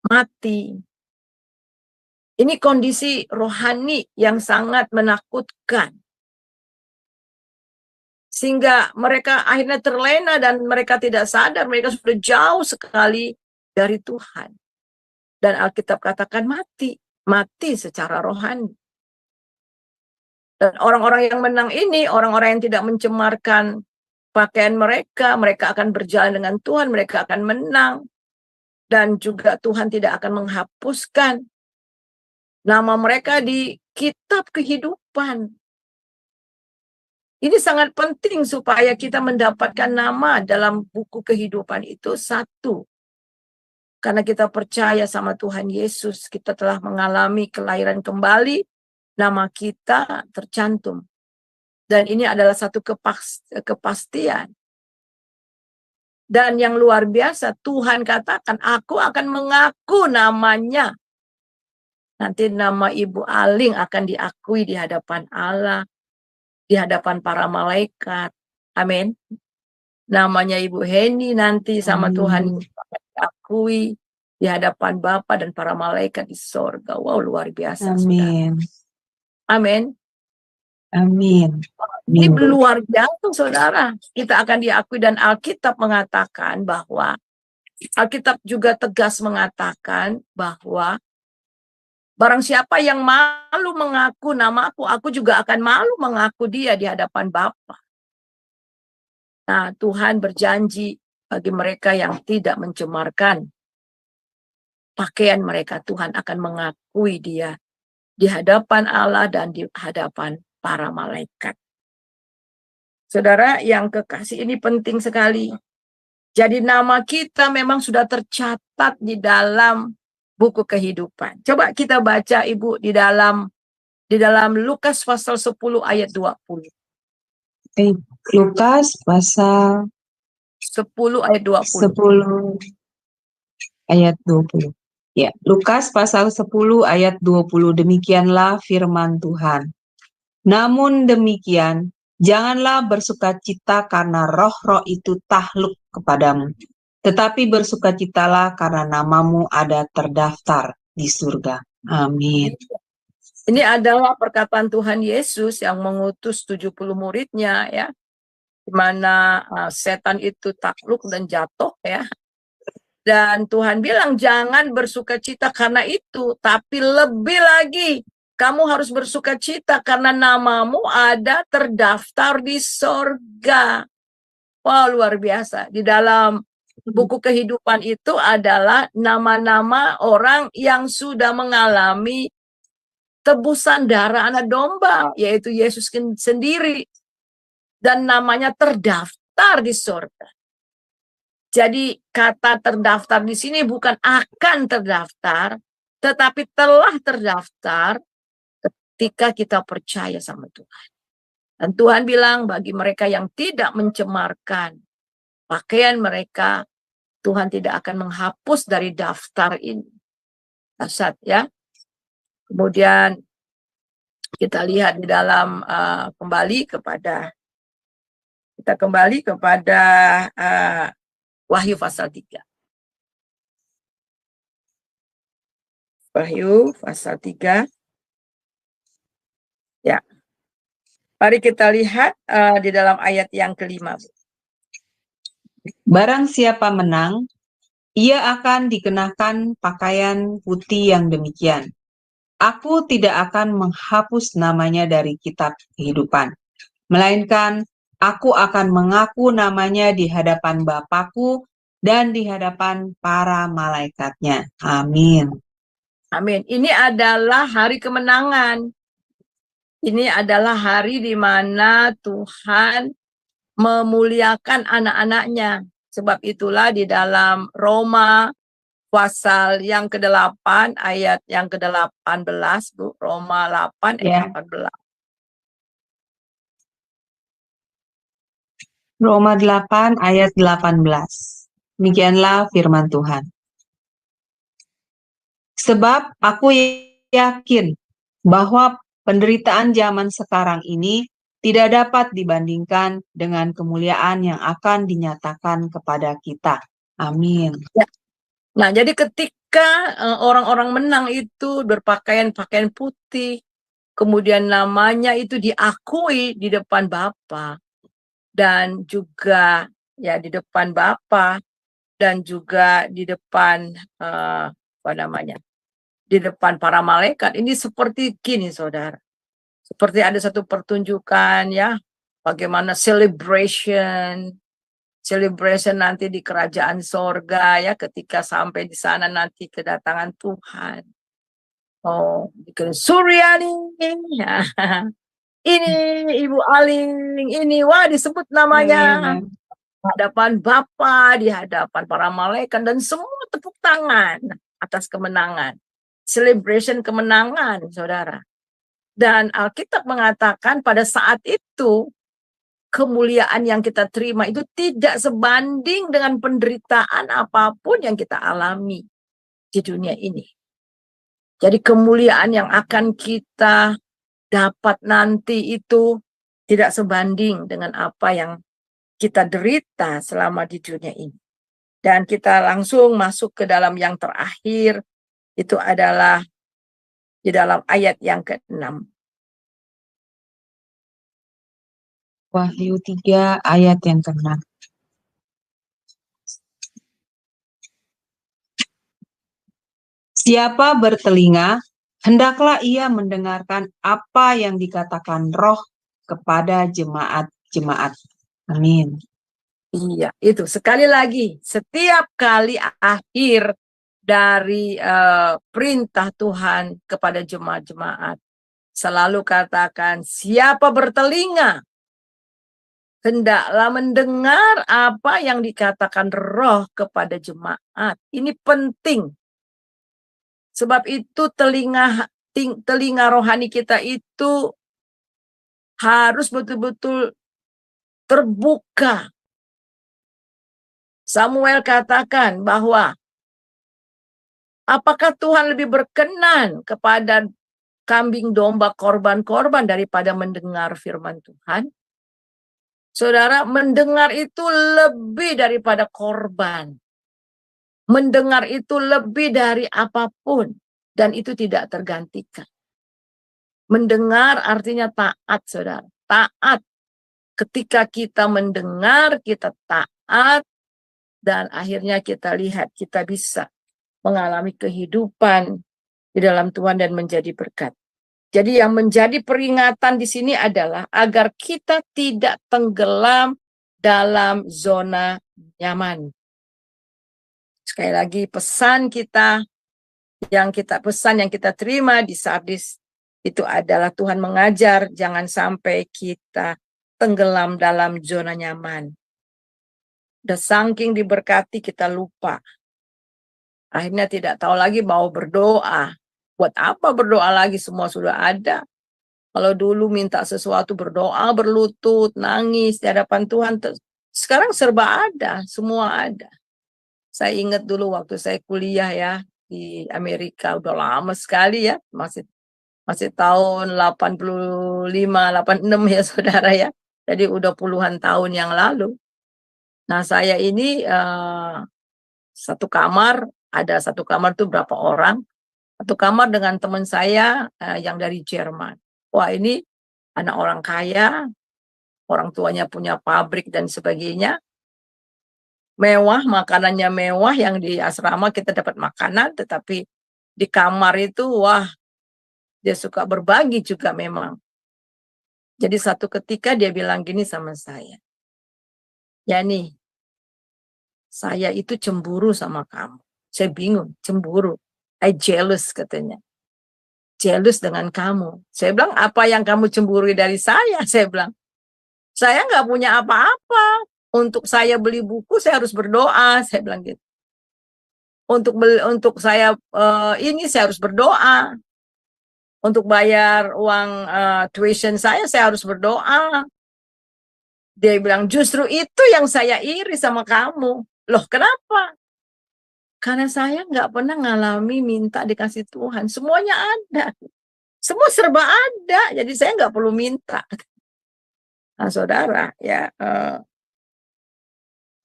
Mati. Ini kondisi rohani yang sangat menakutkan. Sehingga mereka akhirnya terlena dan mereka tidak sadar, mereka sudah jauh sekali dari Tuhan. Dan Alkitab katakan mati secara rohani. Dan orang-orang yang menang ini, orang-orang yang tidak mencemarkan pakaian mereka, mereka akan berjalan dengan Tuhan, mereka akan menang. Dan juga Tuhan tidak akan menghapuskan nama mereka di kitab kehidupan. Ini sangat penting supaya kita mendapatkan nama dalam buku kehidupan itu. Satu, karena kita percaya sama Tuhan Yesus, kita telah mengalami kelahiran kembali, nama kita tercantum. Dan ini adalah satu kepastian. Dan yang luar biasa, Tuhan katakan, aku akan mengaku namanya. Nanti nama Ibu Aling akan diakui di hadapan Allah, di hadapan para malaikat. Amin. Namanya Ibu Heni nanti sama Tuhan akan diakui di hadapan Bapa dan para malaikat di sorga. Wow, luar biasa. Amin. Amin. Amin. Ini luar biasa, saudara. Kita akan diakui dan Alkitab mengatakan bahwa, Alkitab juga tegas mengatakan bahwa barang siapa yang malu mengaku namaku, aku juga akan malu mengaku dia di hadapan Bapa. Nah, Tuhan berjanji bagi mereka yang tidak mencemarkan pakaian mereka, Tuhan akan mengakui dia di hadapan Allah dan di hadapan para malaikat. Saudara yang kekasih, ini penting sekali. Jadi nama kita memang sudah tercatat di dalam buku kehidupan. Coba kita baca Ibu di dalam Lukas pasal 10 ayat 20. Lukas pasal 10 ayat 20. 10 ayat 20. Ya, Lukas pasal 10 ayat 20. Demikianlah firman Tuhan. Namun demikian, janganlah bersukacita karena roh-roh itu takluk kepadamu, tetapi bersukacitalah karena namamu ada terdaftar di surga. Amin. Ini adalah perkataan Tuhan Yesus yang mengutus 70 muridnya, ya, di mana setan itu takluk dan jatuh, ya. Dan Tuhan bilang jangan bersukacita karena itu, tapi lebih lagi kamu harus bersukacita karena namamu ada terdaftar di sorga. Wah, luar biasa. Di dalam buku kehidupan itu adalah nama-nama orang yang sudah mengalami tebusan darah anak domba, yaitu Yesus sendiri. Dan namanya terdaftar di sorga. Jadi kata terdaftar di sini bukan akan terdaftar, tetapi telah terdaftar ketika kita percaya sama Tuhan. Dan Tuhan bilang bagi mereka yang tidak mencemarkan pakaian mereka, Tuhan tidak akan menghapus dari daftar ini. Dahsyat, ya. Kemudian kita lihat di dalam kembali kepada Wahyu pasal 3. Wahyu pasal 3. Ya. Mari kita lihat di dalam ayat yang kelima. Barang siapa menang, ia akan dikenakan pakaian putih yang demikian. Aku tidak akan menghapus namanya dari kitab kehidupan, melainkan aku akan mengaku namanya di hadapan Bapakku dan di hadapan para malaikatnya. Amin. Amin. Ini adalah hari kemenangan. Ini adalah hari di mana Tuhan memuliakan anak-anaknya. Sebab itulah di dalam Roma pasal yang ke-8 ayat yang ke-18, Bu. Roma 8 ayat 18. Roma 8 ayat 18. Demikianlah firman Tuhan. Sebab aku yakin bahwa penderitaan zaman sekarang ini tidak dapat dibandingkan dengan kemuliaan yang akan dinyatakan kepada kita. Amin. Ya. Nah, jadi ketika orang-orang menang itu berpakaian putih, kemudian namanya itu diakui di depan Bapa, dan juga ya di depan Bapa, dan juga di depan di depan para malaikat. Ini seperti gini, saudara. Seperti ada satu pertunjukan, ya, bagaimana celebration celebration nanti di kerajaan sorga ya, ketika sampai di sana nanti kedatangan Tuhan. Oh, bikin Suryani, ya. Ini Ibu Aling, ini wah disebut namanya. Amin. Hadapan Bapa, di hadapan para malaikat, dan semua tepuk tangan atas kemenangan. Celebration kemenangan, saudara. Dan Alkitab mengatakan pada saat itu, kemuliaan yang kita terima itu tidak sebanding dengan penderitaan apapun yang kita alami di dunia ini. Jadi kemuliaan yang akan kita dapat nanti itu tidak sebanding dengan apa yang kita derita selama di dunia ini. Dan kita langsung masuk ke dalam yang terakhir, itu adalah di dalam ayat yang ke-6. Wahyu 3 ayat yang ke-6. Siapa bertelinga, hendaklah ia mendengarkan apa yang dikatakan Roh kepada jemaat-jemaat. Amin. Iya, itu sekali lagi, setiap kali akhir dari perintah Tuhan kepada jemaat-jemaat, selalu katakan, siapa bertelinga, hendaklah mendengar apa yang dikatakan Roh kepada jemaat. Ini penting. Sebab itu telinga rohani kita itu harus betul-betul terbuka. Samuel katakan bahwa apakah Tuhan lebih berkenan kepada kambing domba korban-korban daripada mendengar firman Tuhan? Saudara, mendengar itu lebih daripada korban. Mendengar itu lebih dari apapun. Dan itu tidak tergantikan. Mendengar artinya taat, saudara. Taat. Ketika kita mendengar, kita taat. Dan akhirnya kita lihat, kita bisa mengalami kehidupan di dalam Tuhan dan menjadi berkat. Jadi yang menjadi peringatan di sini adalah agar kita tidak tenggelam dalam zona nyaman. Sekali lagi pesan kita, yang kita terima di Sardis itu adalah Tuhan mengajar jangan sampai kita tenggelam dalam zona nyaman. Udah saking diberkati kita lupa. Akhirnya tidak tahu lagi mau berdoa. Buat apa berdoa lagi, semua sudah ada. Kalau dulu minta sesuatu berdoa, berlutut, nangis di hadapan Tuhan. Sekarang serba ada, semua ada. Saya ingat dulu waktu saya kuliah ya di Amerika, udah lama sekali ya. Masih tahun 85, 86 ya saudara ya. Jadi udah puluhan tahun yang lalu. Nah saya ini satu kamar, ada satu kamar tuh berapa orang. Satu kamar dengan teman saya yang dari Jerman. Wah ini anak orang kaya, orang tuanya punya pabrik dan sebagainya. Mewah, makanannya mewah, yang di asrama kita dapat makanan, tetapi di kamar itu wah dia suka berbagi juga memang. Jadi satu ketika dia bilang gini sama saya. Ya nih, saya itu cemburu sama kamu. Saya bingung, cemburu. I jealous katanya. Jealous dengan kamu. Saya bilang, apa yang kamu cemburu dari saya? Saya bilang, saya nggak punya apa-apa. Untuk saya beli buku, saya harus berdoa. Saya bilang gitu. Untuk saya ini, saya harus berdoa. Untuk bayar uang tuition saya harus berdoa. Dia bilang, justru itu yang saya iri sama kamu. Loh, kenapa? Karena saya nggak pernah ngalami minta dikasih Tuhan. Semuanya ada. Semua serba ada. Jadi saya nggak perlu minta. Nah, saudara, ya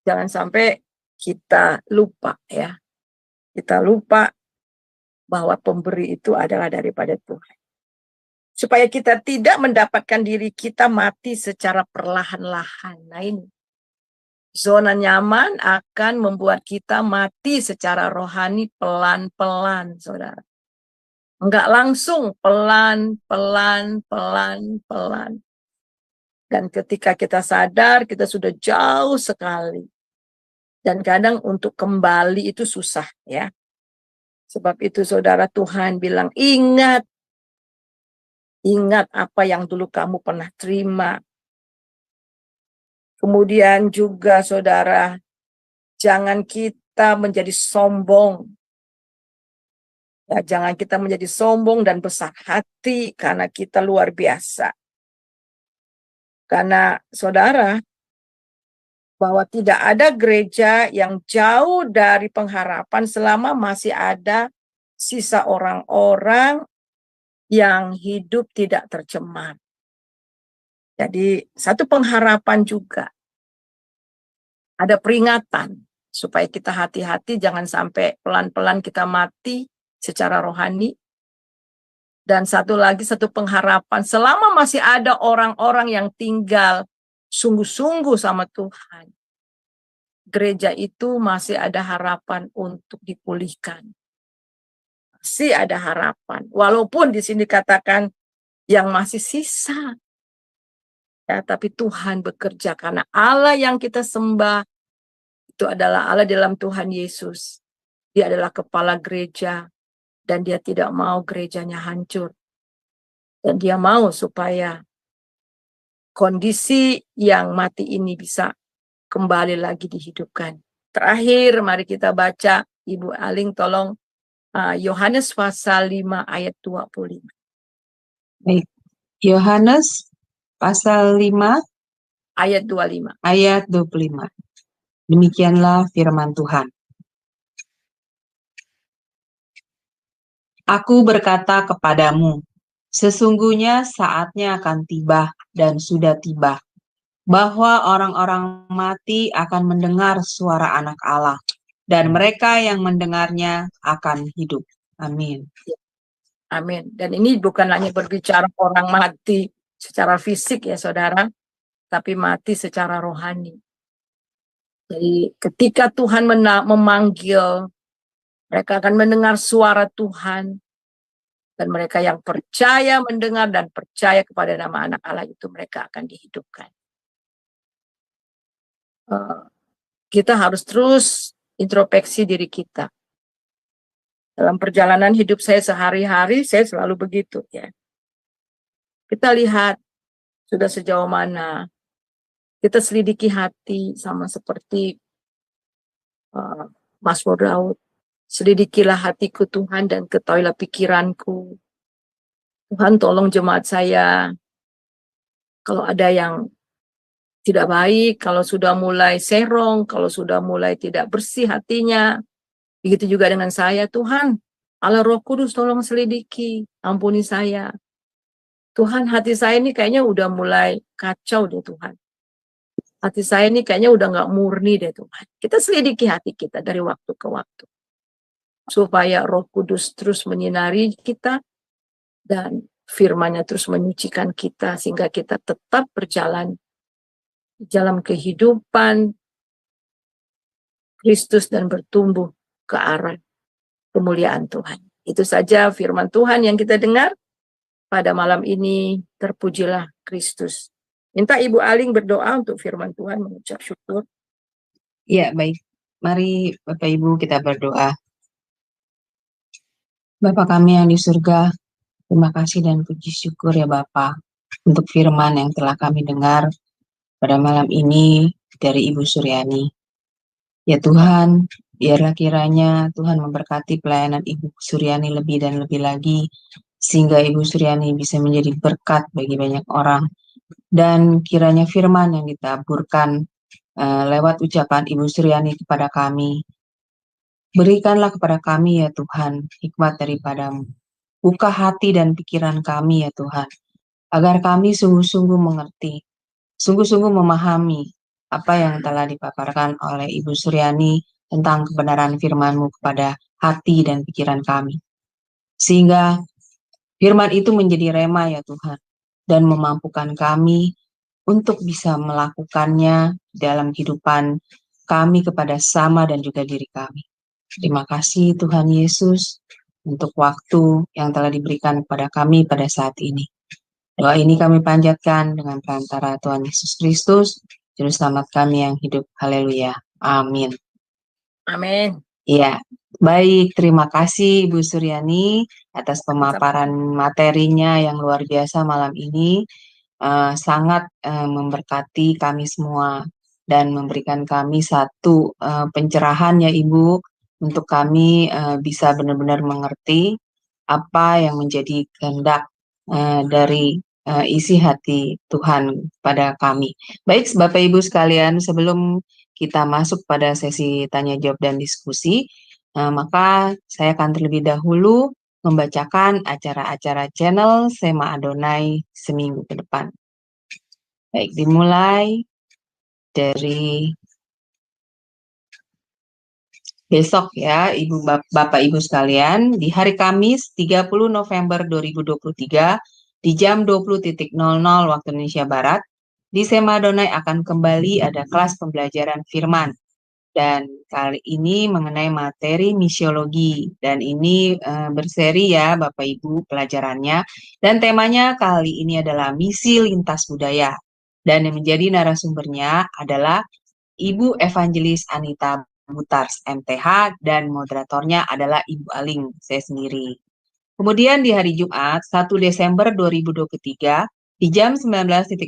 jangan sampai kita lupa ya. Kita lupa bahwa pemberi itu adalah daripada Tuhan. Supaya kita tidak mendapatkan diri kita mati secara perlahan-lahan. Nah ini. Zona nyaman akan membuat kita mati secara rohani pelan-pelan, saudara. Enggak langsung, pelan-pelan. Dan ketika kita sadar, kita sudah jauh sekali Dan kadang untuk kembali itu susah ya. Sebab itu saudara, Tuhan bilang, ingat apa yang dulu kamu pernah terima. Kemudian juga saudara, jangan kita menjadi sombong. Ya, jangan kita menjadi sombong dan besar hati karena kita luar biasa. Karena saudara, bahwa tidak ada gereja yang jauh dari pengharapan selama masih ada sisa orang-orang yang hidup tidak tercemar. Jadi satu pengharapan juga. Ada peringatan supaya kita hati-hati, jangan sampai pelan-pelan kita mati secara rohani. Dan satu pengharapan, selama masih ada orang-orang yang tinggal sungguh-sungguh sama Tuhan, gereja itu masih ada harapan untuk dipulihkan. Masih ada harapan. Walaupun di sini katakan yang masih sisa. Ya, tapi Tuhan bekerja karena Allah yang kita sembah itu adalah Allah dalam Tuhan Yesus. Dia adalah kepala gereja dan dia tidak mau gerejanya hancur. Dan dia mau supaya kondisi yang mati ini bisa kembali lagi dihidupkan. Terakhir mari kita baca, Ibu Aling tolong Yohanes pasal 5 ayat 25. Baik, Yohanes pasal 5 Ayat 25. ayat 25. Demikianlah firman Tuhan. Aku berkata kepadamu, sesungguhnya saatnya akan tiba dan sudah tiba, bahwa orang-orang mati akan mendengar suara Anak Allah, dan mereka yang mendengarnya akan hidup. Amin. Amin. Dan ini bukan hanya berbicara orang mati secara fisik ya saudara, tapi mati secara rohani. Jadi ketika Tuhan memanggil, mereka akan mendengar suara Tuhan. Dan mereka yang percaya mendengar dan percaya kepada nama Anak Allah itu, mereka akan dihidupkan. Kita harus terus introspeksi diri kita. Dalam perjalanan hidup saya sehari-hari, saya selalu begitu ya. Kita lihat sudah sejauh mana. Kita selidiki hati sama seperti Mazmur Daud. Selidikilah hatiku Tuhan dan ketahuilah pikiranku. Tuhan tolong jemaat saya. Kalau ada yang tidak baik, kalau sudah mulai serong, kalau sudah mulai tidak bersih hatinya. Begitu juga dengan saya, Tuhan, Allah Roh Kudus tolong selidiki, ampuni saya. Tuhan, hati saya ini kayaknya udah mulai kacau deh Tuhan. Hati saya ini kayaknya udah gak murni deh Tuhan. Kita selidiki hati kita dari waktu ke waktu. Supaya Roh Kudus terus menyinari kita dan firman-Nya terus menyucikan kita sehingga kita tetap berjalan di jalan kehidupan Kristus dan bertumbuh ke arah kemuliaan Tuhan. Itu saja firman Tuhan yang kita dengar pada malam ini. Terpujilah Kristus. Minta Ibu Aling berdoa untuk firman Tuhan, mengucap syukur. Ya, baik. Mari Bapak Ibu kita berdoa. Bapa kami yang di surga, terima kasih dan puji syukur ya Bapa untuk firman yang telah kami dengar pada malam ini dari Ibu Suryani. Ya Tuhan, biarlah kiranya Tuhan memberkati pelayanan Ibu Suryani lebih dan lebih lagi, sehingga Ibu Suryani bisa menjadi berkat bagi banyak orang. Dan kiranya firman yang ditaburkan lewat ucapan Ibu Suryani kepada kami, berikanlah kepada kami ya Tuhan hikmat daripadamu. Buka hati dan pikiran kami ya Tuhan, agar kami sungguh-sungguh mengerti, sungguh-sungguh memahami apa yang telah dipaparkan oleh Ibu Suryani tentang kebenaran firman-Mu kepada hati dan pikiran kami. Sehingga firman itu menjadi rema ya Tuhan, dan memampukan kami untuk bisa melakukannya dalam kehidupan kami kepada sama dan juga diri kami. Terima kasih Tuhan Yesus untuk waktu yang telah diberikan kepada kami pada saat ini. Doa ini kami panjatkan dengan perantara Tuhan Yesus Kristus, Juru Selamat kami yang hidup. Haleluya. Amin. Amin. Ya, baik. Terima kasih Ibu Suryani atas pemaparan materinya yang luar biasa malam ini. Sangat memberkati kami semua dan memberikan kami satu pencerahan ya Ibu, untuk kami bisa benar-benar mengerti apa yang menjadi kehendak dari isi hati Tuhan pada kami. Baik, Bapak Ibu sekalian, sebelum kita masuk pada sesi tanya jawab dan diskusi, maka saya akan terlebih dahulu membacakan acara-acara channel Sema Adonai seminggu ke depan. Baik, dimulai dari besok ya, Bapak Ibu sekalian, di hari Kamis 30 November 2023 di jam 20.00 waktu Indonesia Barat, di Sema Adonai akan kembali ada kelas pembelajaran firman. Dan kali ini mengenai materi misiologi, dan ini berseri ya Bapak Ibu pelajarannya, dan temanya kali ini adalah misi lintas budaya, dan yang menjadi narasumbernya adalah Ibu Evangelis Anita Butars MTH, dan moderatornya adalah Ibu Aling, saya sendiri. Kemudian di hari Jumat 1 Desember 2023 di jam 19.00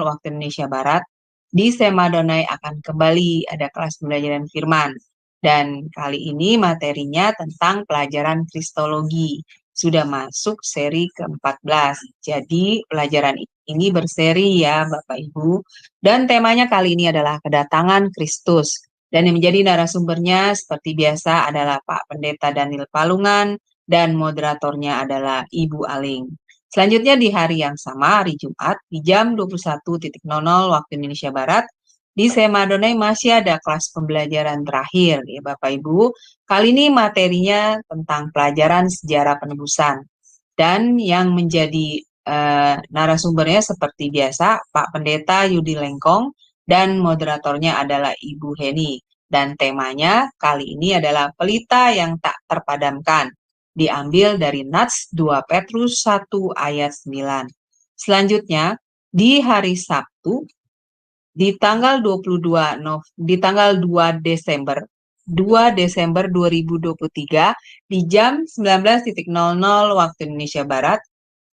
waktu Indonesia Barat, di Sema Adonai akan kembali ada kelas pembelajaran firman. Dan kali ini materinya tentang pelajaran Kristologi. Sudah masuk seri ke-14. Jadi pelajaran ini berseri ya Bapak Ibu. Dan temanya kali ini adalah kedatangan Kristus. Dan yang menjadi narasumbernya seperti biasa adalah Pak Pendeta Daniel Palungan, dan moderatornya adalah Ibu Aling. Selanjutnya di hari yang sama, hari Jumat, di jam 21.00 waktu Indonesia Barat, di Sema Adonai masih ada kelas pembelajaran terakhir ya Bapak Ibu. Kali ini materinya tentang pelajaran sejarah penebusan. Dan yang menjadi narasumbernya seperti biasa, Pak Pendeta Yudi Lengkong, dan moderatornya adalah Ibu Heni. Dan temanya kali ini adalah pelita yang tak terpadamkan, diambil dari Nats 2 Petrus 1 ayat 9. Selanjutnya, di hari Sabtu, di tanggal 2 Desember 2023 di jam 19.00 waktu Indonesia Barat,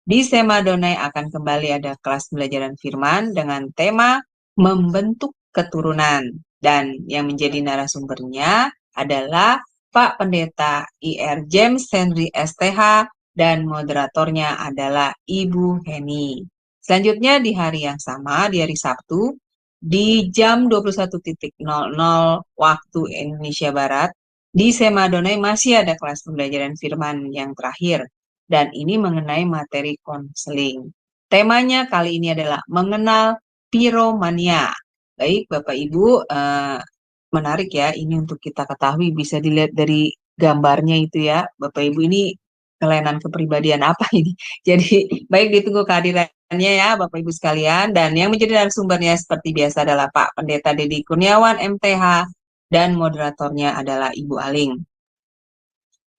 di Sema Adonai akan kembali ada kelas pembelajaran firman dengan tema membentuk keturunan, dan yang menjadi narasumbernya adalah Pak Pendeta IR James Henry STH, dan moderatornya adalah Ibu Heni. Selanjutnya di hari yang sama, di hari Sabtu, di jam 21.00 waktu Indonesia Barat, di Sema Adonai masih ada kelas pembelajaran firman yang terakhir, dan ini mengenai materi konseling. Temanya kali ini adalah mengenal piromania. Baik Bapak Ibu, menarik ya ini untuk kita ketahui, bisa dilihat dari gambarnya itu ya Bapak Ibu, ini kelainan kepribadian apa ini. Jadi baik, ditunggu kehadirannya ya Bapak Ibu sekalian, dan yang menjadi narasumbernya seperti biasa adalah Pak Pendeta Dedi Kurniawan MTH, dan moderatornya adalah Ibu Aling.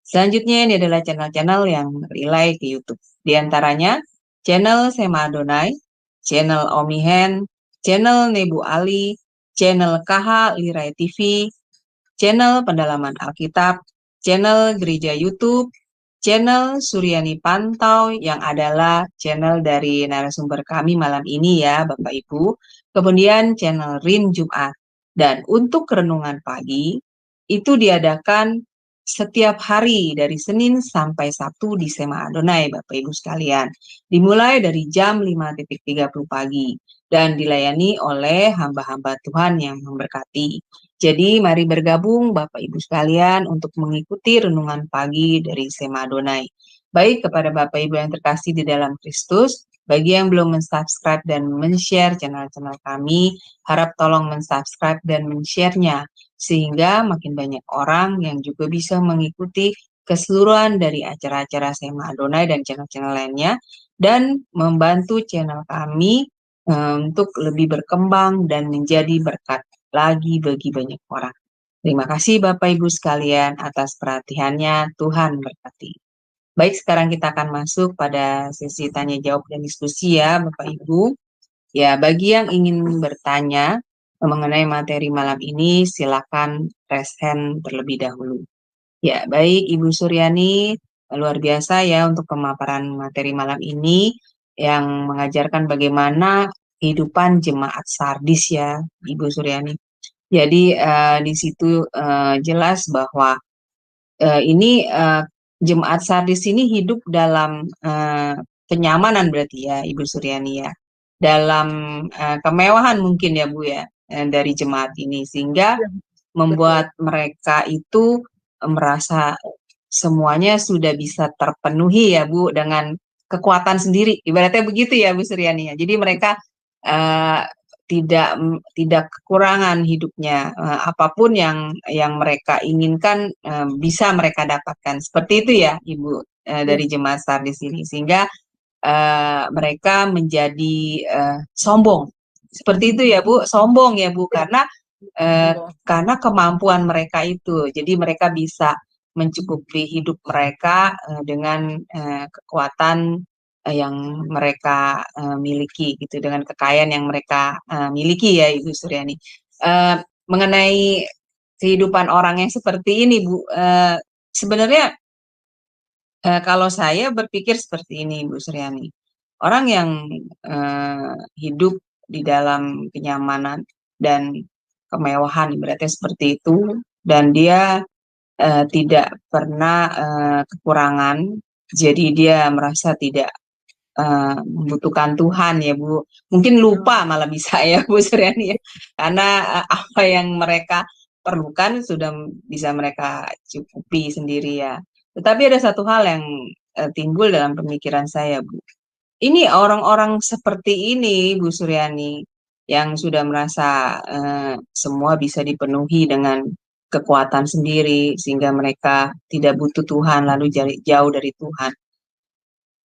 Selanjutnya ini adalah channel-channel yang relay ke YouTube. Di antaranya channel Sema Adonai, channel Omihen, channel Nebu Ali, channel KH Lirai TV, channel Pendalaman Alkitab, channel Gereja YouTube, channel Suryani Pantau yang adalah channel dari narasumber kami malam ini ya Bapak Ibu, kemudian channel Rin Jumat. Dan untuk renungan pagi itu diadakan setiap hari dari Senin sampai Sabtu di Sema Adonai Bapak Ibu sekalian, dimulai dari jam 5.30 pagi dan dilayani oleh hamba-hamba Tuhan yang memberkati. Jadi mari bergabung Bapak Ibu sekalian untuk mengikuti renungan pagi dari Sema Adonai. Baik, kepada Bapak Ibu yang terkasih di dalam Kristus, bagi yang belum mensubscribe dan men-share channel-channel kami, harap tolong mensubscribe dan men-share-nya, sehingga makin banyak orang yang juga bisa mengikuti keseluruhan dari acara-acara Sema Adonai dan channel-channel lainnya, dan membantu channel kami untuk lebih berkembang dan menjadi berkat lagi bagi banyak orang. Terima kasih Bapak Ibu sekalian atas perhatiannya, Tuhan berkati. Baik, sekarang kita akan masuk pada sesi tanya jawab dan diskusi ya Bapak Ibu. Ya, bagi yang ingin bertanya mengenai materi malam ini, silakan raise hand terlebih dahulu. Ya, baik Ibu Suryani, luar biasa ya untuk pemaparan materi malam ini yang mengajarkan bagaimana kehidupan jemaat Sardis ya, Ibu Suryani. Jadi di situ jelas bahwa ini jemaat Sardis ini hidup dalam kenyamanan berarti ya Ibu Suryani ya, dalam kemewahan mungkin ya Bu ya dari jemaat ini, sehingga Iya, membuat mereka itu merasa semuanya sudah bisa terpenuhi ya Bu dengan kekuatan sendiri, ibaratnya begitu ya Bu Suryani ya. Jadi mereka eh, tidak kekurangan hidupnya, apapun yang mereka inginkan bisa mereka dapatkan. Seperti itu ya Ibu dari jemaat Sardis ini, sehingga mereka menjadi sombong. Seperti itu ya Bu, sombong ya Bu, karena kemampuan mereka itu. Jadi mereka bisa mencukupi hidup mereka dengan kekuatan yang mereka miliki gitu, dengan kekayaan yang mereka miliki ya Ibu Suryani. Mengenai kehidupan orang yang seperti ini Bu, sebenarnya kalau saya berpikir seperti ini Bu Suryani, orang yang hidup di dalam kenyamanan dan kemewahan ibaratnya seperti itu, dan dia tidak pernah kekurangan, jadi dia merasa tidak membutuhkan Tuhan ya Bu. Mungkin lupa malah bisa ya Bu Suryani ya. Karena apa yang mereka perlukan sudah bisa mereka cukupi sendiri ya. Tetapi ada satu hal yang timbul dalam pemikiran saya Bu. Ini orang-orang seperti ini Bu Suryani yang sudah merasa semua bisa dipenuhi dengan kekuatan sendiri sehingga mereka tidak butuh Tuhan lalu jauh dari Tuhan.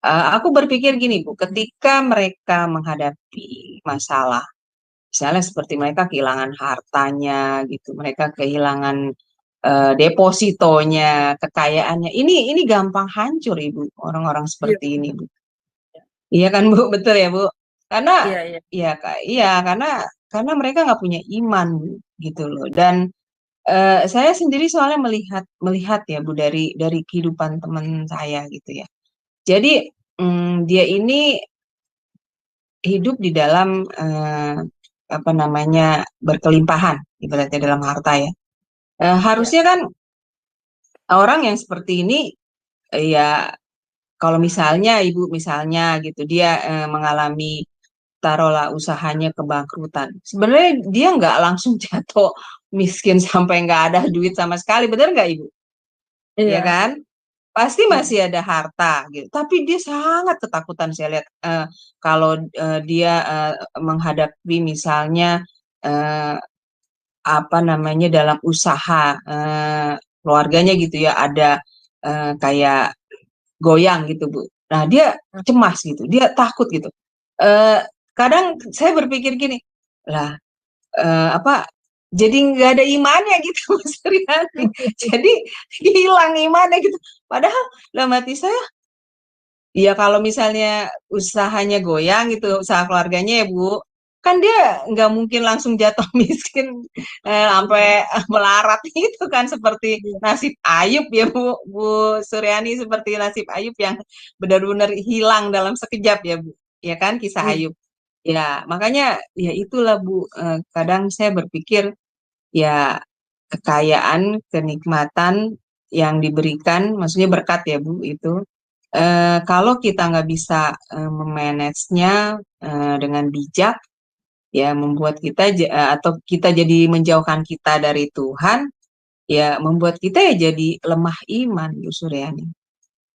Aku berpikir gini Bu, ketika mereka menghadapi masalah, misalnya seperti mereka kehilangan hartanya gitu, mereka kehilangan depositonya, kekayaannya, ini gampang hancur Ibu, orang-orang iya, seperti ini Bu. Iya kan Bu, betul ya Bu? Karena iya, iya. karena mereka nggak punya iman Bu, gitu loh. Dan saya sendiri soalnya melihat ya Bu dari kehidupan teman saya gitu ya. Jadi dia ini hidup di dalam apa namanya berkelimpahan, ibaratnya dalam harta ya. Iya. Harusnya kan orang yang seperti ini ya kalau misalnya Ibu misalnya gitu dia mengalami taruhlah usahanya kebangkrutan. Sebenarnya dia nggak langsung jatuh miskin sampai nggak ada duit sama sekali, benar nggak Ibu? Ya Iya. kan? Pasti Iya. masih ada harta gitu. Tapi dia sangat ketakutan saya lihat kalau dia menghadapi misalnya eh, apa namanya dalam usaha keluarganya gitu ya ada kayak goyang gitu Bu. Nah dia cemas gitu, dia takut gitu. Eh, Kadang saya berpikir gini, lah apa jadi nggak ada imannya gitu Mas Riani. Jadi hilang imannya gitu. Padahal dalam hati saya, ya kalau misalnya usahanya goyang gitu, usaha keluarganya ya Bu, kan dia nggak mungkin langsung jatuh miskin sampai melarat itu kan seperti Iya. nasib Ayub ya Bu Suryani, seperti nasib Ayub yang benar-benar hilang dalam sekejap ya Bu, ya kan kisah Iya. Ayub. Ya makanya ya itulah Bu, kadang saya berpikir ya kekayaan, kenikmatan yang diberikan, maksudnya berkat ya Bu itu kalau kita nggak bisa memanagenya dengan bijak, ya membuat kita atau kita jadi menjauhkan kita dari Tuhan, ya membuat kita ya jadi lemah iman, Bu Suryani.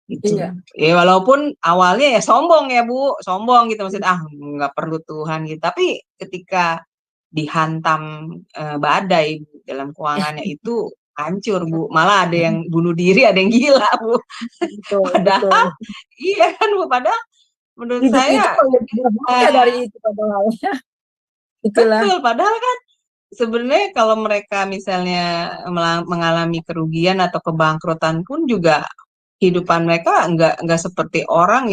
Gitu. Iya. Ya walaupun awalnya ya sombong ya Bu, sombong gitu maksudnya nggak perlu Tuhan gitu. Tapi ketika dihantam badai dalam keuangannya itu hancur Bu. Malah ada yang bunuh diri, ada yang gila Bu. Betul, betul. Padahal iya kan Bu, padahal menurut Hidup itu saya lebih berbahaya dari itu padahal. Itulah. betul, padahal kan sebenarnya kalau mereka misalnya mengalami kerugian atau kebangkrutan pun juga kehidupan mereka nggak seperti orang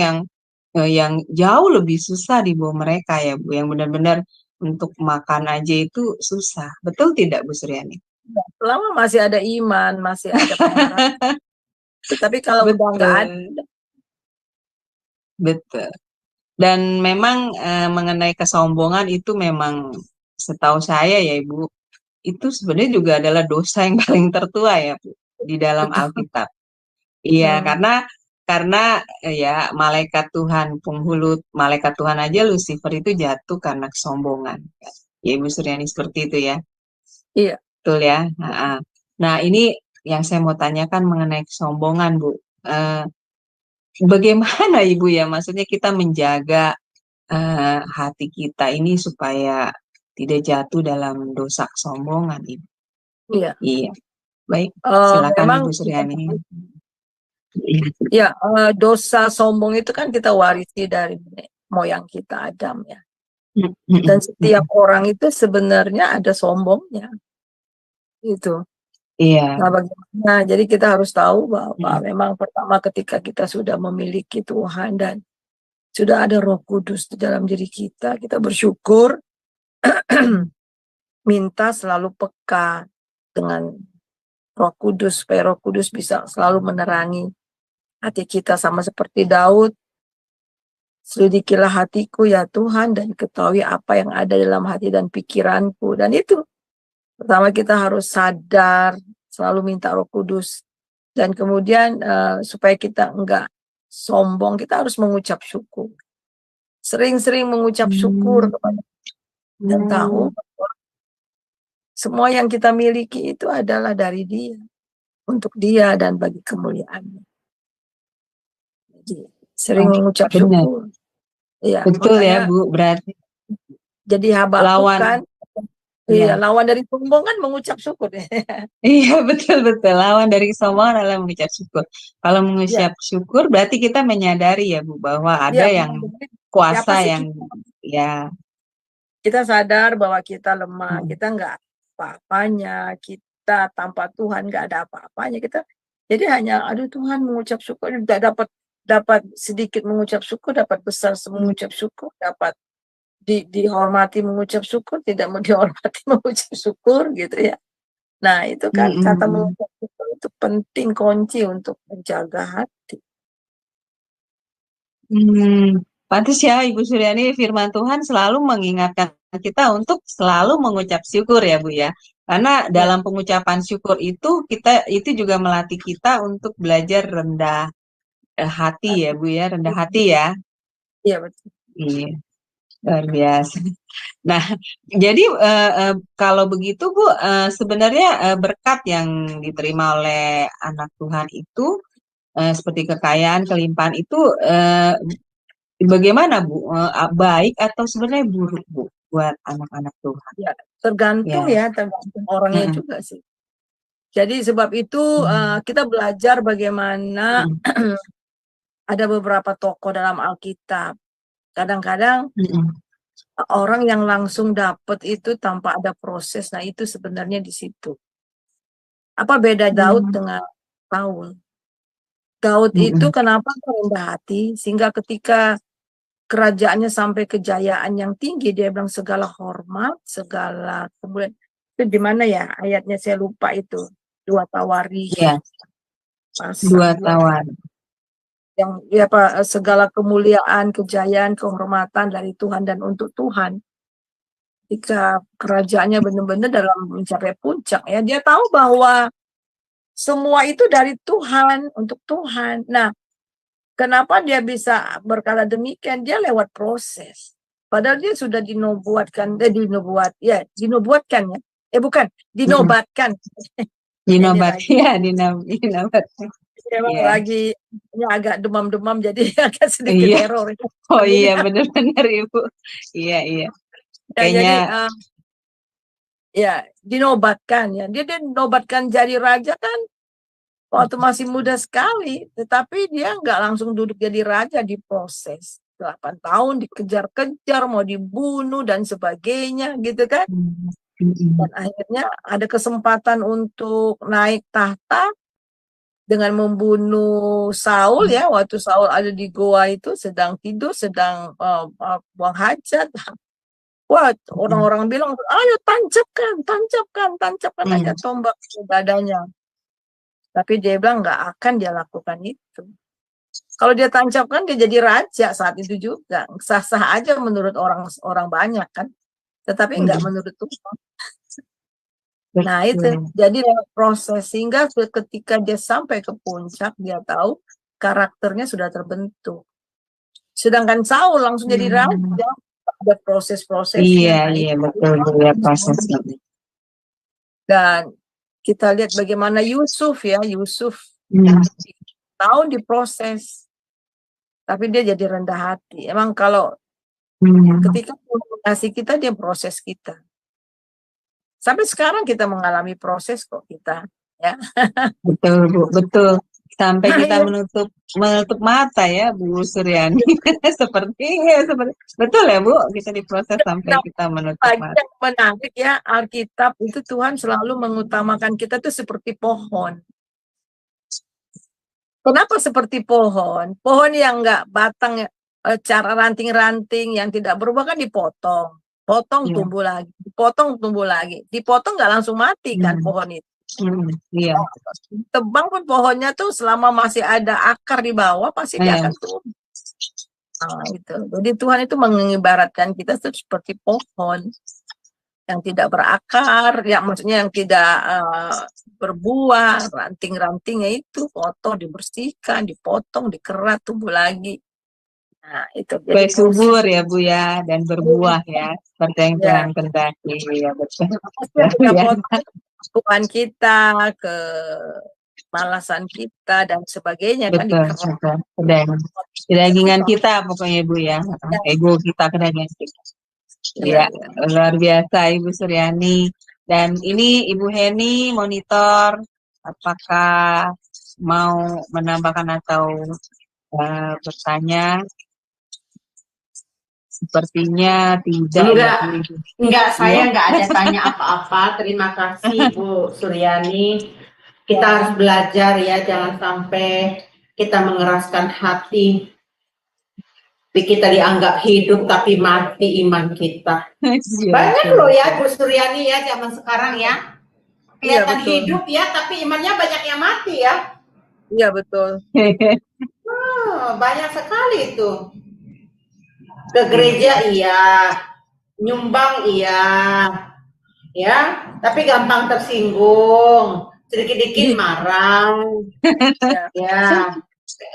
yang jauh lebih susah di bawah mereka ya Bu, yang benar-benar untuk makan aja itu susah. Betul tidak Bu Suryani? Selama masih ada iman, masih ada pengharapan. Tapi kalau udah nggak ada, Betul, betul. Dan memang mengenai kesombongan itu memang setahu saya ya Ibu, itu sebenarnya juga adalah dosa yang paling tertua ya Bu, di dalam betul. Alkitab. Iya, Hmm, karena ya malaikat Tuhan, penghulu malaikat Tuhan aja Lucifer itu jatuh karena kesombongan. Ya Ibu Suryani seperti itu ya. iya, Betul ya. Nah, ini yang saya mau tanyakan mengenai kesombongan, Bu. Eh, Bagaimana Ibu ya, maksudnya kita menjaga hati kita ini supaya tidak jatuh dalam dosa kesombongan, Ibu. iya. Iya, baik. Silakan Memang Ibu kita, Suryani. Iya. ya dosa sombong itu kan kita warisi dari nenek moyang kita Adam ya. Dan setiap orang itu sebenarnya ada sombongnya itu. Iya. Nah, bagaimana? Jadi kita harus tahu bahwa memang pertama ketika kita sudah memiliki Tuhan dan sudah ada Roh Kudus di dalam diri kita bersyukur, minta selalu peka dengan Roh Kudus supaya Roh Kudus bisa selalu menerangi hati kita, sama seperti Daud. Selidikilah hatiku ya Tuhan dan ketahui apa yang ada dalam hati dan pikiranku. Dan itu pertama kita harus sadar, selalu minta Roh Kudus. Dan kemudian supaya kita enggak sombong, kita harus mengucap syukur. Sering-sering mengucap syukur kepada dan tahu bahwa semua yang kita miliki itu adalah dari Dia, untuk Dia dan bagi kemuliaannya. Jadi sering mengucap Benar. syukur. Iya, Betul ya makanya Bu, berarti jadi Habakuk lawan. kan, iya, lawan dari sombong kan mengucap syukur. Iya, betul-betul. Lawan dari kesombongan adalah mengucap syukur. Kalau Ya, mengucap syukur berarti kita menyadari ya Bu, bahwa ada ya, yang siapa kuasa sih yang ya. kita sadar bahwa kita lemah, Mm. kita nggak apa-apanya, kita tanpa Tuhan nggak ada apa-apanya. Kita jadi hanya, aduh Tuhan mengucap syukur, dapat sedikit mengucap syukur, dapat besar mengucap syukur, dapat dihormati mengucap syukur, tidak mau dihormati mengucap syukur gitu ya. Nah itu kan kata mengucap syukur itu penting, kunci untuk menjaga hati. Pantas ya Ibu Suryani, firman Tuhan selalu mengingatkan kita untuk selalu mengucap syukur ya Bu ya. Karena Ya, dalam pengucapan syukur itu itu juga melatih kita untuk belajar rendah hati ya Bu ya, rendah hati ya. iya betul. Iya, luar biasa. Nah, jadi kalau begitu Bu, sebenarnya berkat yang diterima oleh anak Tuhan itu seperti kekayaan, kelimpahan itu bagaimana Bu? Baik atau sebenarnya buruk Bu buat anak-anak Tuhan? Ya, tergantung Ya. tergantung orangnya Mm-mm. juga sih. Jadi sebab itu kita belajar bagaimana ada beberapa tokoh dalam Alkitab. Kadang-kadang orang yang langsung dapat itu tanpa ada proses. Nah, itu sebenarnya di situ. Apa beda Daud dengan Saul? Daud itu kenapa rendah hati sehingga ketika kerajaannya sampai kejayaan yang tinggi, dia bilang segala hormat, segala kemuliaan. Itu di mana ya ayatnya, saya lupa itu. 2 Tawarikh Ya, 2 Tawar. yang ya apa, segala kemuliaan, kejayaan, kehormatan dari Tuhan dan untuk Tuhan. Ketika kerajaannya benar-benar dalam mencapai puncak ya, dia tahu bahwa semua itu dari Tuhan, untuk Tuhan. Nah, kenapa dia bisa berkata demikian? Dia lewat proses. Padahal dia sudah dinobuatkan ya, dinobuatkan ya. Bukan, dinobatkan. Dinobat, ya, dinobat. Memang Ya. lagi agak demam-demam jadi agak sedikit Iya. error. Oh iya, benar-benar Ibu. Iya. Ya, Kayaknya jadi dinobatkan ya. Dia dinobatkan jadi raja kan waktu masih muda sekali, tetapi dia nggak langsung duduk jadi raja, diproses 8 tahun, dikejar-kejar, mau dibunuh dan sebagainya gitu kan. Dan akhirnya ada kesempatan untuk naik tahta dengan membunuh Saul ya, waktu Saul ada di goa itu sedang tidur, sedang buang hajat. Wah, orang-orang bilang, ayo tancapkan aja tombak ke dadanya. Tapi dia bilang nggak akan dia lakukan itu. Kalau dia tancapkan, dia jadi raja saat itu juga. Sah-sah aja menurut orang banyak kan. Tetapi nggak menurut Tuhan. Nah itu, jadi lewat proses. Sehingga ketika dia sampai ke puncak, dia tahu karakternya sudah terbentuk. Sedangkan Saul langsung jadi raja. Ada proses-prosesnya. Iya, betul ya prosesnya. Dan kita lihat bagaimana Yusuf tahun diproses, tapi dia jadi rendah hati. Emang kalau ketika mengasihi kita, dia proses kita. Sampai sekarang kita mengalami proses kok kita, ya. Betul Bu, betul. Sampai kita menutup mata ya Bu Suryani. seperti betul ya Bu, kita diproses sampai kita menutup mata. Yang menarik ya, Alkitab itu Tuhan selalu mengutamakan kita tuh seperti pohon. Kenapa seperti pohon? Pohon yang enggak batang, cara ranting-ranting yang tidak berubah kan dipotong. Tumbuh lagi. Dipotong, tumbuh lagi. Dipotong nggak langsung mati kan pohon itu. Iya. Tebang pun pohonnya tuh selama masih ada akar di bawah pasti dia akan tumbuh. Nah, itu. Jadi Tuhan itu mengibaratkan kita tuh seperti pohon yang tidak berakar, yang maksudnya yang tidak berbuah, ranting-rantingnya itu potong, dibersihkan, dipotong, dikerat, tumbuh lagi. Nah, itu jadi subur ya Bu ya, dan berbuah ya, seperti yang Tuhan kehendaki ya, betul. Tuhan kita, ke malasan kita dan sebagainya, betul, kan kedagingan kita pokoknya Bu ya, ego kita, kedagingan kita. Ya, luar biasa Ibu Suryani. Dan ini Ibu Heni monitor, apakah mau menambahkan atau bertanya? Sepertinya tidak. Enggak, saya enggak ada tanya apa-apa. Terima kasih Bu Suryani. Kita harus belajar ya, jangan sampai kita mengeraskan hati. Kita dianggap hidup tapi mati iman kita. Banyak loh ya Bu Suryani ya zaman sekarang ya. Kelihatan hidup ya, tapi imannya banyak yang mati ya. Iya betul. Banyak sekali itu. Ke gereja iya, nyumbang iya, ya, tapi gampang tersinggung, sedikit-dikit marah, ya,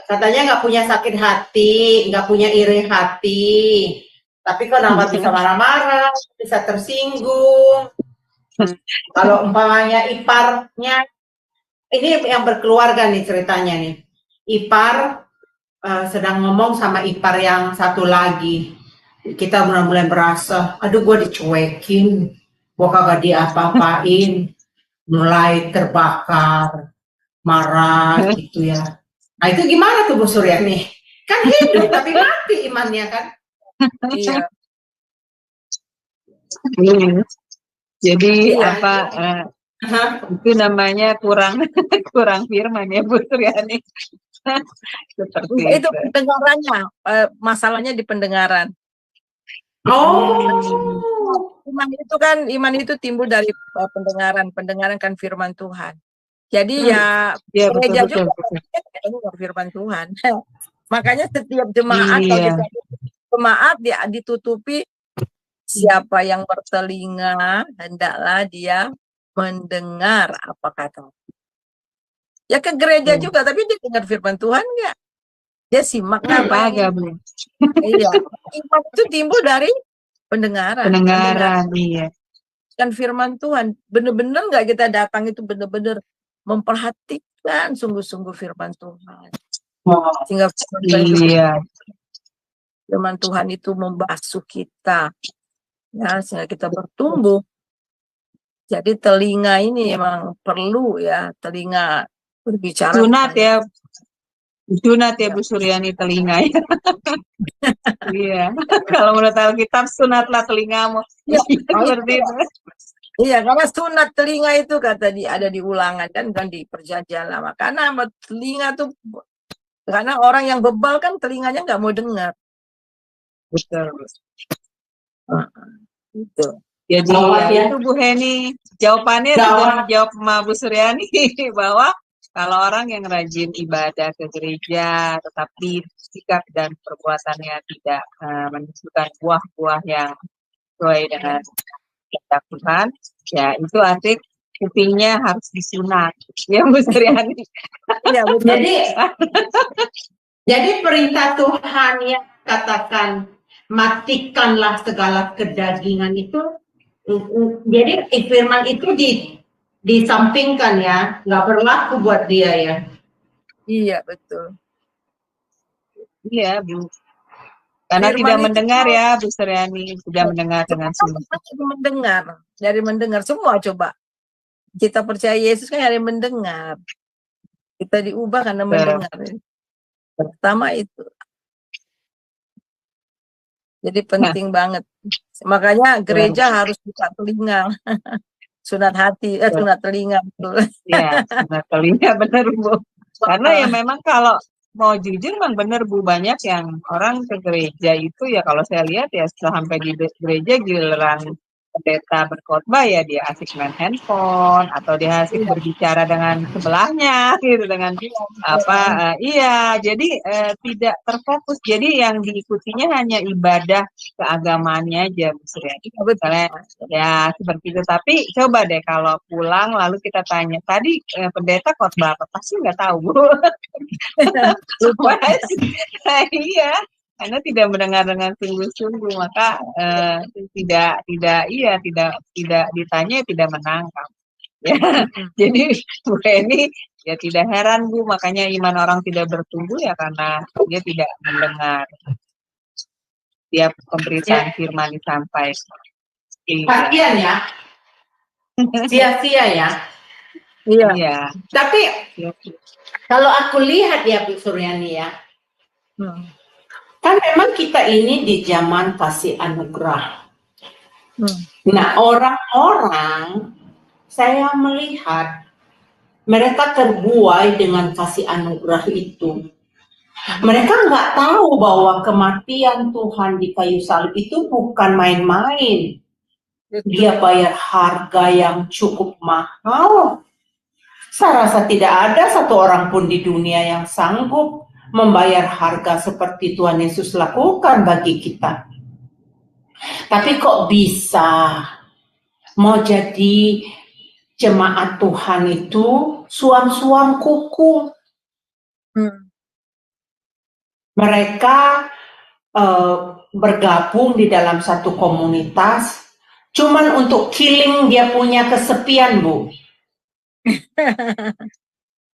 katanya nggak punya sakit hati, nggak punya iri hati, tapi kenapa bisa marah-marah, bisa tersinggung. Kalau umpamanya iparnya, ini yang berkeluarga nih ceritanya nih, ipar sedang ngomong sama ipar yang satu lagi, kita mulai merasa, aduh gue dicuekin, gue kagak diapa-apain, mulai terbakar, marah gitu ya. Nah itu gimana tuh Bu Suryani? Kan hidup tapi mati imannya kan? Iya. Jadi itu namanya kurang firman ya Bu Suryani. Seperti itu pendengarannya, masalahnya di pendengaran. Iman itu timbul dari pendengaran kan firman Tuhan. Jadi gereja juga firman Tuhan. Makanya setiap jemaat kalau jemaat ditutupi, siapa yang bertelinga hendaklah dia mendengar apa kata. Ya ke gereja juga, tapi dia dengar firman Tuhan enggak? Dia simak apa? Iya. Iman itu timbul dari pendengaran. Iya. Kan firman Tuhan, benar-benar enggak kita datang itu benar-benar memperhatikan sungguh-sungguh firman Tuhan. Sehingga firman Tuhan itu membasuh kita. Ya, sehingga kita bertumbuh. Jadi telinga ini emang perlu ya, telinga berbicara. Sunat ya Bu Suryani telinga ya. Iya. Kalau menurut Alkitab sunatlah telingamu. Ya, seperti itu. Iya, karena sunat telinga itu kata ada di Ulangan kan di Perjanjian Lama. Karena telinga tuh, karena orang yang bebal kan telinganya nggak mau dengar. Betul. Itu. Jadi Gawat ya. itu Bu Heni, jawabannya sudah Gawat. dijawab sama Bu Suryani bahwa kalau orang yang rajin ibadah ke gereja, tetapi sikap dan perbuatannya tidak menunjukkan buah-buah yang sesuai dengan kehendak Tuhan, ya itu arti kupingnya harus disunat, ya Bu Suryani. Iya, betul. Jadi perintah Tuhan yang katakan matikanlah segala kedagingan itu, jadi firman itu disampingkan ya, nggak berlaku buat dia ya. Iya, betul. Iya Bu, karena Firman tidak itu mendengar ya Bu Suryani, tidak mendengar dengan sungguh. dari mendengar semua coba. Kita percaya Yesus kan dari mendengar. Kita diubah karena mendengar. Pertama itu. Jadi penting banget. Makanya gereja harus buka telinga. Sunat hati, sunat telinga. Betul. Iya, sunat telinga benar Bu. Karena ya memang kalau mau jujur memang benar Bu, banyak yang orang ke gereja itu ya kalau saya lihat ya sampai di gereja giliran pendeta berkhotbah ya dia asik main handphone atau dia asik berbicara dengan sebelahnya gitu dengan iya jadi tidak terfokus, jadi yang diikutinya hanya ibadah keagamaannya aja Bu Suryani. Misalnya ya seperti itu, tapi coba deh kalau pulang lalu kita tanya tadi pendeta khotbah apa, pasti nggak tahu Bu. Iya, karena tidak mendengar dengan sungguh-sungguh, maka tidak ditanya, tidak menangkap. Ya, jadi Bu Heni ya tidak heran Bu, makanya iman orang tidak bertumbuh ya karena dia tidak mendengar tiap pemberitaan firman disampaikan. Kasian ya, sia-sia ya. Iya. Tapi kalau aku lihat ya Bu Suryani ya, kan memang kita ini di zaman kasih anugerah. Nah orang-orang saya melihat mereka terbuai dengan kasih anugerah itu. Mereka nggak tahu bahwa kematian Tuhan di kayu salib itu bukan main-main. Dia bayar harga yang cukup mahal. Saya rasa tidak ada satu orang pun di dunia yang sanggup membayar harga seperti Tuhan Yesus lakukan bagi kita. Tapi kok bisa mau jadi jemaat Tuhan itu suam-suam kuku. Mereka bergabung di dalam satu komunitas cuman untuk killing dia punya kesepian Bu.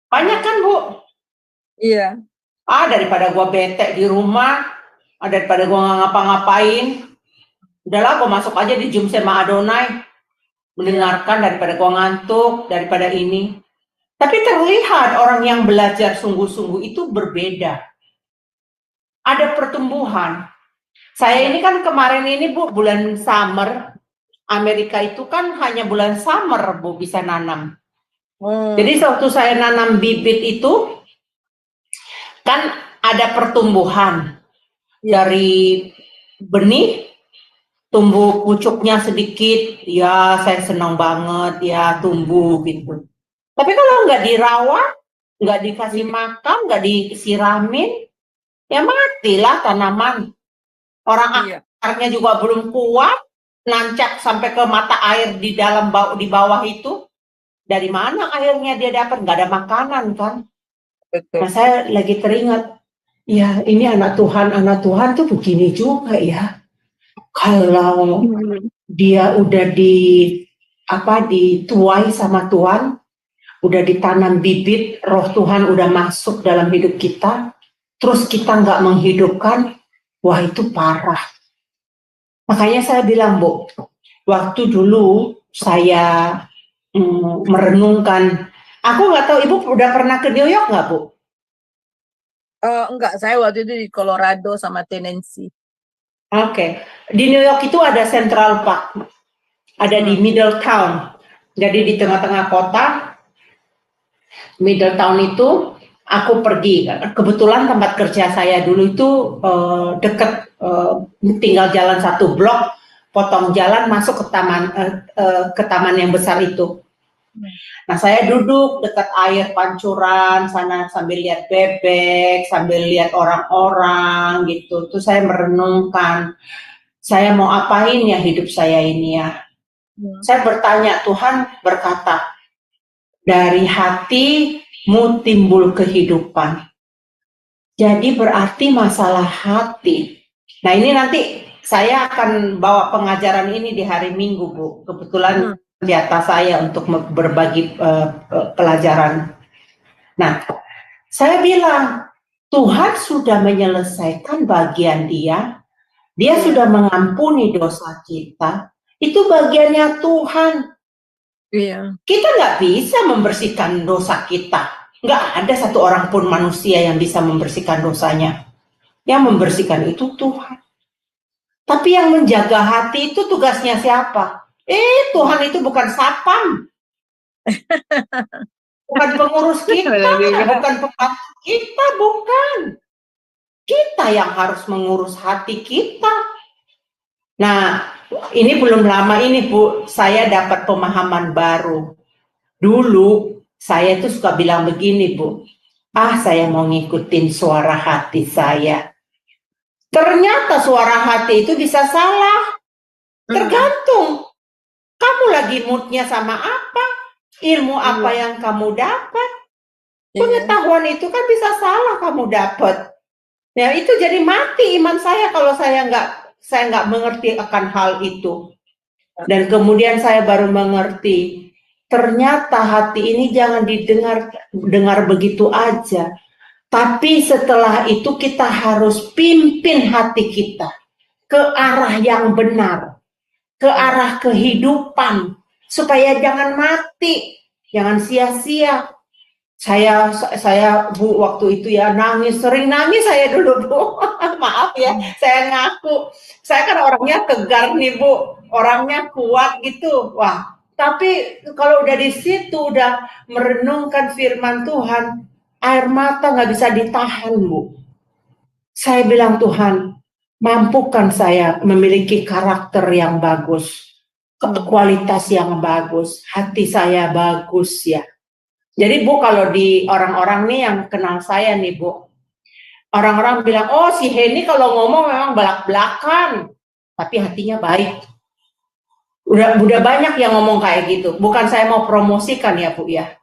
Banyak kan Bu? Iya. Daripada gua bete di rumah, daripada gua nggak ngapa-ngapain, udahlah gua masuk aja di Zoom sama Adonai, mendengarkan daripada gua ngantuk, daripada ini. Tapi terlihat orang yang belajar sungguh-sungguh itu berbeda. Ada pertumbuhan. Saya ini kan kemarin ini Bu, bulan summer, Amerika itu kan hanya bulan summer Bu bisa nanam. Jadi waktu saya nanam bibit itu, kan ada pertumbuhan dari benih, tumbuh pucuknya sedikit, ya saya senang banget, ya tumbuh gitu. Tapi kalau nggak dirawat, nggak dikasih makan, nggak disiramin, ya matilah tanaman. Orang akarnya juga belum kuat, nancap sampai ke mata air di dalam di bawah itu. Dari mana airnya dia dapat? Nggak ada makanan kan? Nah saya lagi teringat, ya ini anak Tuhan tuh begini juga ya. Kalau dia udah dituai sama Tuhan, udah ditanam bibit, roh Tuhan udah masuk dalam hidup kita, terus kita nggak menghidupkan, wah itu parah. Makanya saya bilang Bu, waktu dulu saya merenungkan, aku nggak tahu Ibu udah pernah ke New York nggak Bu? Enggak, saya waktu itu di Colorado sama Tennessee. Oke. Di New York itu ada Central Park, ada di Middletown, jadi di tengah-tengah kota. Middletown itu aku pergi, kebetulan tempat kerja saya dulu itu dekat, tinggal jalan 1 blok potong jalan masuk ke taman yang besar itu. Nah, saya duduk dekat air pancuran sana sambil lihat bebek, sambil lihat orang-orang gitu. Terus saya merenungkan, saya mau apain ya hidup saya ini ya. Saya bertanya, Tuhan berkata, dari hatimu timbul kehidupan. Jadi berarti masalah hati. Nah, ini nanti saya akan bawa pengajaran ini di hari Minggu, Bu. Kebetulan jatah saya untuk berbagi pelajaran. Nah, saya bilang, Tuhan sudah menyelesaikan bagian dia. Dia sudah mengampuni dosa kita. Itu bagiannya Tuhan. Iya. Kita nggak bisa membersihkan dosa kita. Nggak ada satu orang pun manusia yang bisa membersihkan dosanya. Yang membersihkan itu Tuhan. Tapi yang menjaga hati itu tugasnya siapa? Tuhan itu bukan satpam. Bukan pengurus kita, bukan pembantu kita, bukan. Kita yang harus mengurus hati kita. Nah, ini belum lama ini, Bu, saya dapat pemahaman baru. Dulu, saya itu suka bilang begini, Bu. Saya mau ngikutin suara hati saya. Ternyata suara hati itu bisa salah. Tergantung. Kamu lagi moodnya sama apa? Ilmu apa yang kamu dapat? Pengetahuan itu kan bisa salah kamu dapat. Nah, itu jadi mati iman saya kalau saya nggak mengerti akan hal itu. Dan kemudian saya baru mengerti, ternyata hati ini jangan dengar begitu aja. Tapi setelah itu kita harus pimpin hati kita ke arah yang benar, ke arah kehidupan, supaya jangan mati, jangan sia-sia. Saya Bu waktu itu ya sering nangis saya dulu, Bu. Maaf ya, saya ngaku. Saya kan orangnya tegar nih, Bu. Orangnya kuat gitu. Wah, tapi kalau udah di situ udah merenungkan firman Tuhan, air mata nggak bisa ditahan, Bu. Saya bilang, Tuhan, mampukan saya memiliki karakter yang bagus, kualitas yang bagus, hati saya bagus ya. Jadi Bu, kalau di orang-orang nih yang kenal saya nih Bu, orang-orang bilang, oh si Heni kalau ngomong memang belak-belakan, tapi hatinya baik. Udah banyak yang ngomong kayak gitu. Bukan saya mau promosikan ya Bu ya,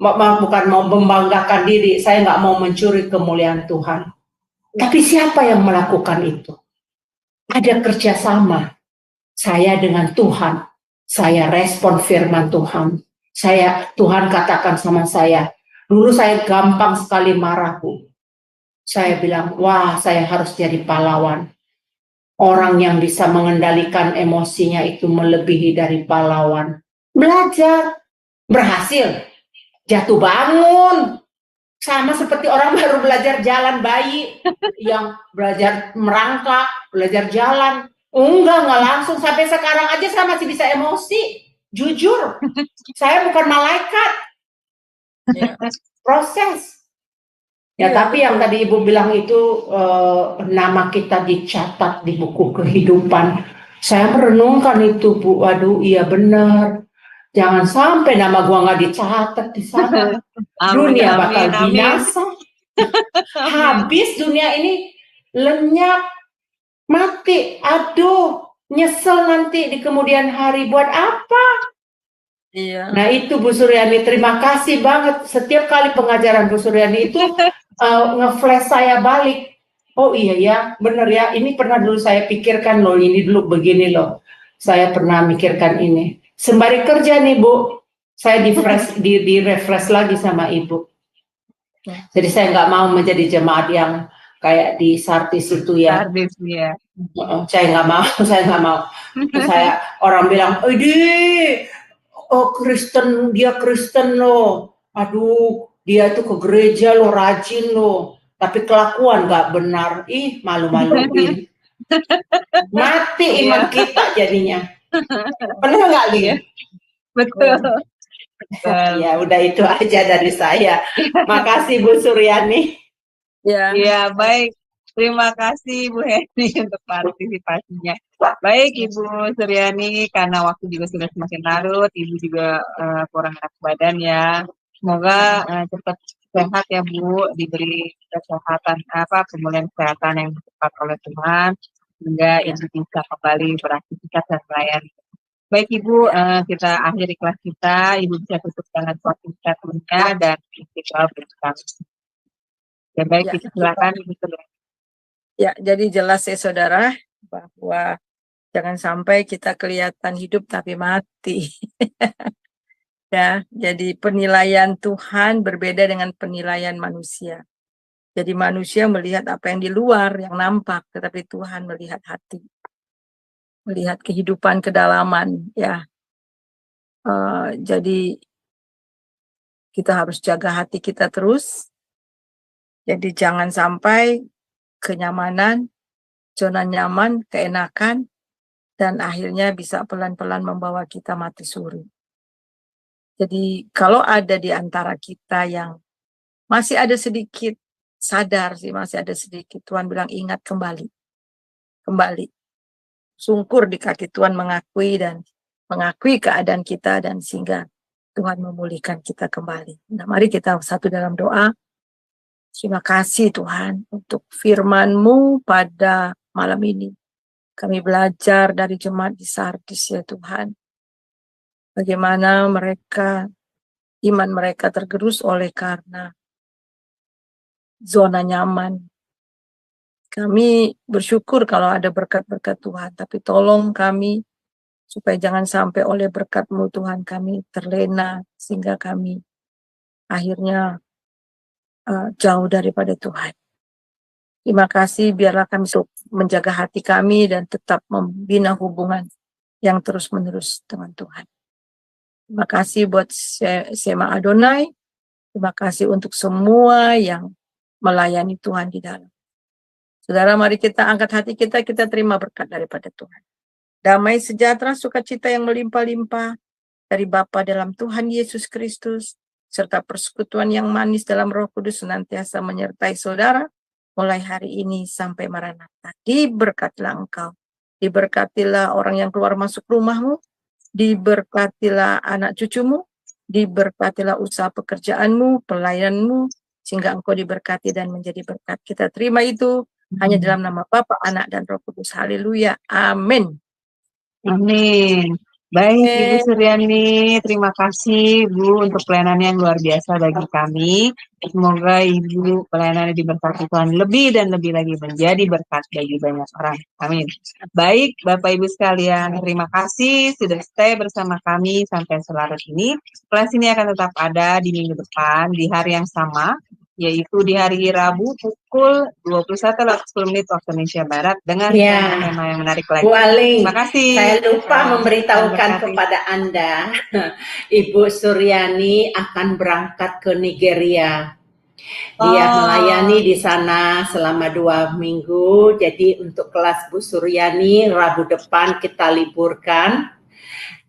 bukan mau membanggakan diri, saya nggak mau mencuri kemuliaan Tuhan. Tapi siapa yang melakukan itu? Ada kerjasama saya dengan Tuhan. Saya respon firman Tuhan. Tuhan katakan sama saya, dulu saya gampang sekali marah, Bu. Saya bilang, wah saya harus jadi pahlawan. Orang yang bisa mengendalikan emosinya itu melebihi dari pahlawan. Belajar, berhasil, jatuh bangun. Sama seperti orang baru belajar jalan, bayi yang belajar merangkak, belajar jalan. Enggak langsung. Sampai sekarang aja saya masih bisa emosi. Jujur, saya bukan malaikat. Proses. Ya, tapi yang tadi Ibu bilang itu nama kita dicatat di buku kehidupan. Saya merenungkan itu, Bu. Waduh, iya benar. Jangan sampai nama gua nggak dicatat di sana. Dunia bakal binasa. Habis dunia ini lenyap, mati. Aduh, nyesel nanti di kemudian hari. Buat apa? Iya. Nah itu Bu Suryani, terima kasih banget. Setiap kali pengajaran Bu Suryani itu nge-flash saya balik. Oh iya ya, bener ya. Ini pernah dulu saya pikirkan loh, ini dulu begini loh. Saya pernah mikirkan ini. Sembari kerja nih Bu, saya di-refresh lagi sama Ibu. Jadi saya nggak mau menjadi jemaat yang kayak di Sardis itu ya. Sardis ya. Saya nggak mau. Saya orang bilang, Kristen, dia Kristen loh. Aduh, dia tuh ke gereja loh, rajin loh. Tapi kelakuan nggak benar. Ih, malu-maluin. Mati iman kita jadinya. Benar nggak, Li? Betul. Ya, udah itu aja dari saya. Makasih Bu Suryani. Ya. Ya, baik. Terima kasih Bu Heni untuk partisipasinya. Baik Ibu Suryani, karena waktu juga sudah semakin larut, Ibu juga kurang enak badan ya. Semoga cepat sehat ya Bu, diberi kesehatan pemulihan kesehatan yang cepat oleh Tuhan, sehingga Ibu bisa kembali beraktivitas dan melayani. Baik Ibu, kita akhiri kelas kita. Ibu bisa tutup dengan closing statement-nya dan kita berbicara. Ya baik, Ya. silakan Ibu Suryani. Ya, jadi jelas ya saudara bahwa jangan sampai kita kelihatan hidup tapi mati. Ya, jadi penilaian Tuhan berbeda dengan penilaian manusia. Jadi manusia melihat apa yang di luar, yang nampak, tetapi Tuhan melihat hati, melihat kehidupan kedalaman. Ya, jadi kita harus jaga hati kita terus. Jadi jangan sampai kenyamanan, zona nyaman, keenakan, dan akhirnya bisa pelan-pelan membawa kita mati suri. Jadi kalau ada di antara kita yang masih ada sedikit sadar sih, masih ada sedikit, Tuhan bilang ingat kembali. Sungkur di kaki Tuhan mengakui keadaan kita dan sehingga Tuhan memulihkan kita kembali. Nah, mari kita satu dalam doa. Terima kasih Tuhan untuk firman-Mu pada malam ini. Kami belajar dari jemaat di Sardis ya Tuhan. Bagaimana iman mereka tergerus oleh karena zona nyaman. Kami bersyukur kalau ada berkat-berkat Tuhan, tapi tolong kami supaya jangan sampai oleh berkat-Mu Tuhan kami terlena, sehingga kami akhirnya jauh daripada Tuhan. Terima kasih, biarlah kami menjaga hati kami dan tetap membina hubungan yang terus-menerus dengan Tuhan. Terima kasih buat Sema Adonai. Terima kasih untuk semua yang melayani Tuhan di dalam. Saudara, mari kita angkat hati kita terima berkat daripada Tuhan. Damai sejahtera, sukacita yang melimpah-limpah dari Bapa dalam Tuhan Yesus Kristus, serta persekutuan yang manis dalam Roh Kudus senantiasa menyertai saudara, mulai hari ini sampai Maranatha. Diberkatilah engkau, diberkatilah orang yang keluar masuk rumahmu, diberkatilah anak cucumu, diberkatilah usaha pekerjaanmu, pelayananmu, sehingga engkau diberkati dan menjadi berkat. Kita terima itu hanya dalam nama Bapa, Anak, dan Roh Kudus. Haleluya. Amin. Amin. Baik Ibu Suryani, terima kasih Bu untuk pelayanan yang luar biasa bagi kami. Semoga Ibu pelayanannya diberkati Tuhan lebih dan lebih lagi menjadi berkat bagi banyak orang. Amin. Baik Bapak Ibu sekalian, terima kasih sudah stay bersama kami sampai selarut ini. Kelas ini akan tetap ada di minggu depan di hari yang sama, yaitu di hari Rabu pukul 21:10 waktu Indonesia Barat dengan tema yang menarik lagi. Bu Aling, Terima kasih. saya lupa memberitahukan Terima kasih. kepada Anda, Ibu Suryani akan berangkat ke Nigeria. Dia melayani di sana selama 2 minggu. Jadi untuk kelas Bu Suryani Rabu depan kita liburkan.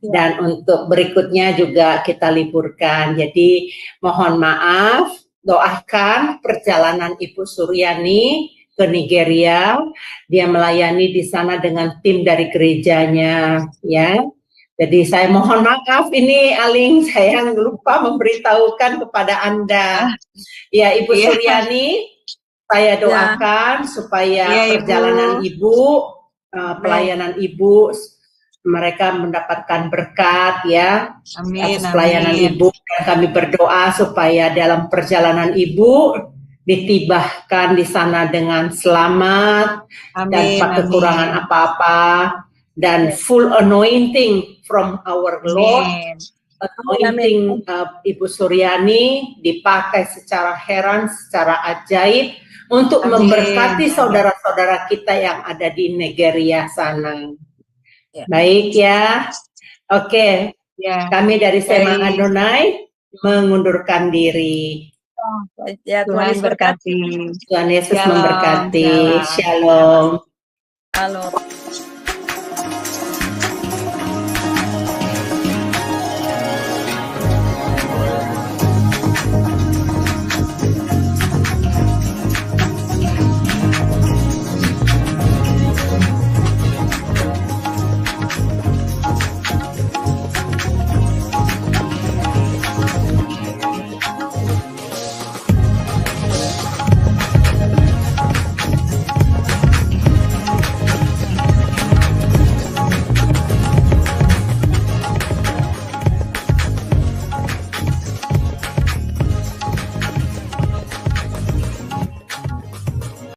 Dan untuk berikutnya juga kita liburkan. Jadi mohon maaf, doakan perjalanan Ibu Suryani ke Nigeria. Dia melayani di sana dengan tim dari gerejanya, ya. Jadi saya mohon maaf ini Aling, saya lupa memberitahukan kepada Anda. Ya Ibu Suryani, saya doakan supaya perjalanan Ibu, pelayanan Ibu, mereka mendapatkan berkat ya. Amin, atas pelayanan amin. Ibu, dan kami berdoa supaya dalam perjalanan Ibu ditibahkan di sana dengan selamat, tanpa kekurangan apa-apa, dan full anointing from our Lord. Anointing Ibu Suryani dipakai secara heran, secara ajaib untuk memberkati saudara-saudara kita yang ada di Nigeria sana. Baik ya, oke. Kami dari Sema Adonai mengundurkan diri. Ya, Tuhan berkati. Tuhan Yesus Shalom. memberkati. Shalom. Halo.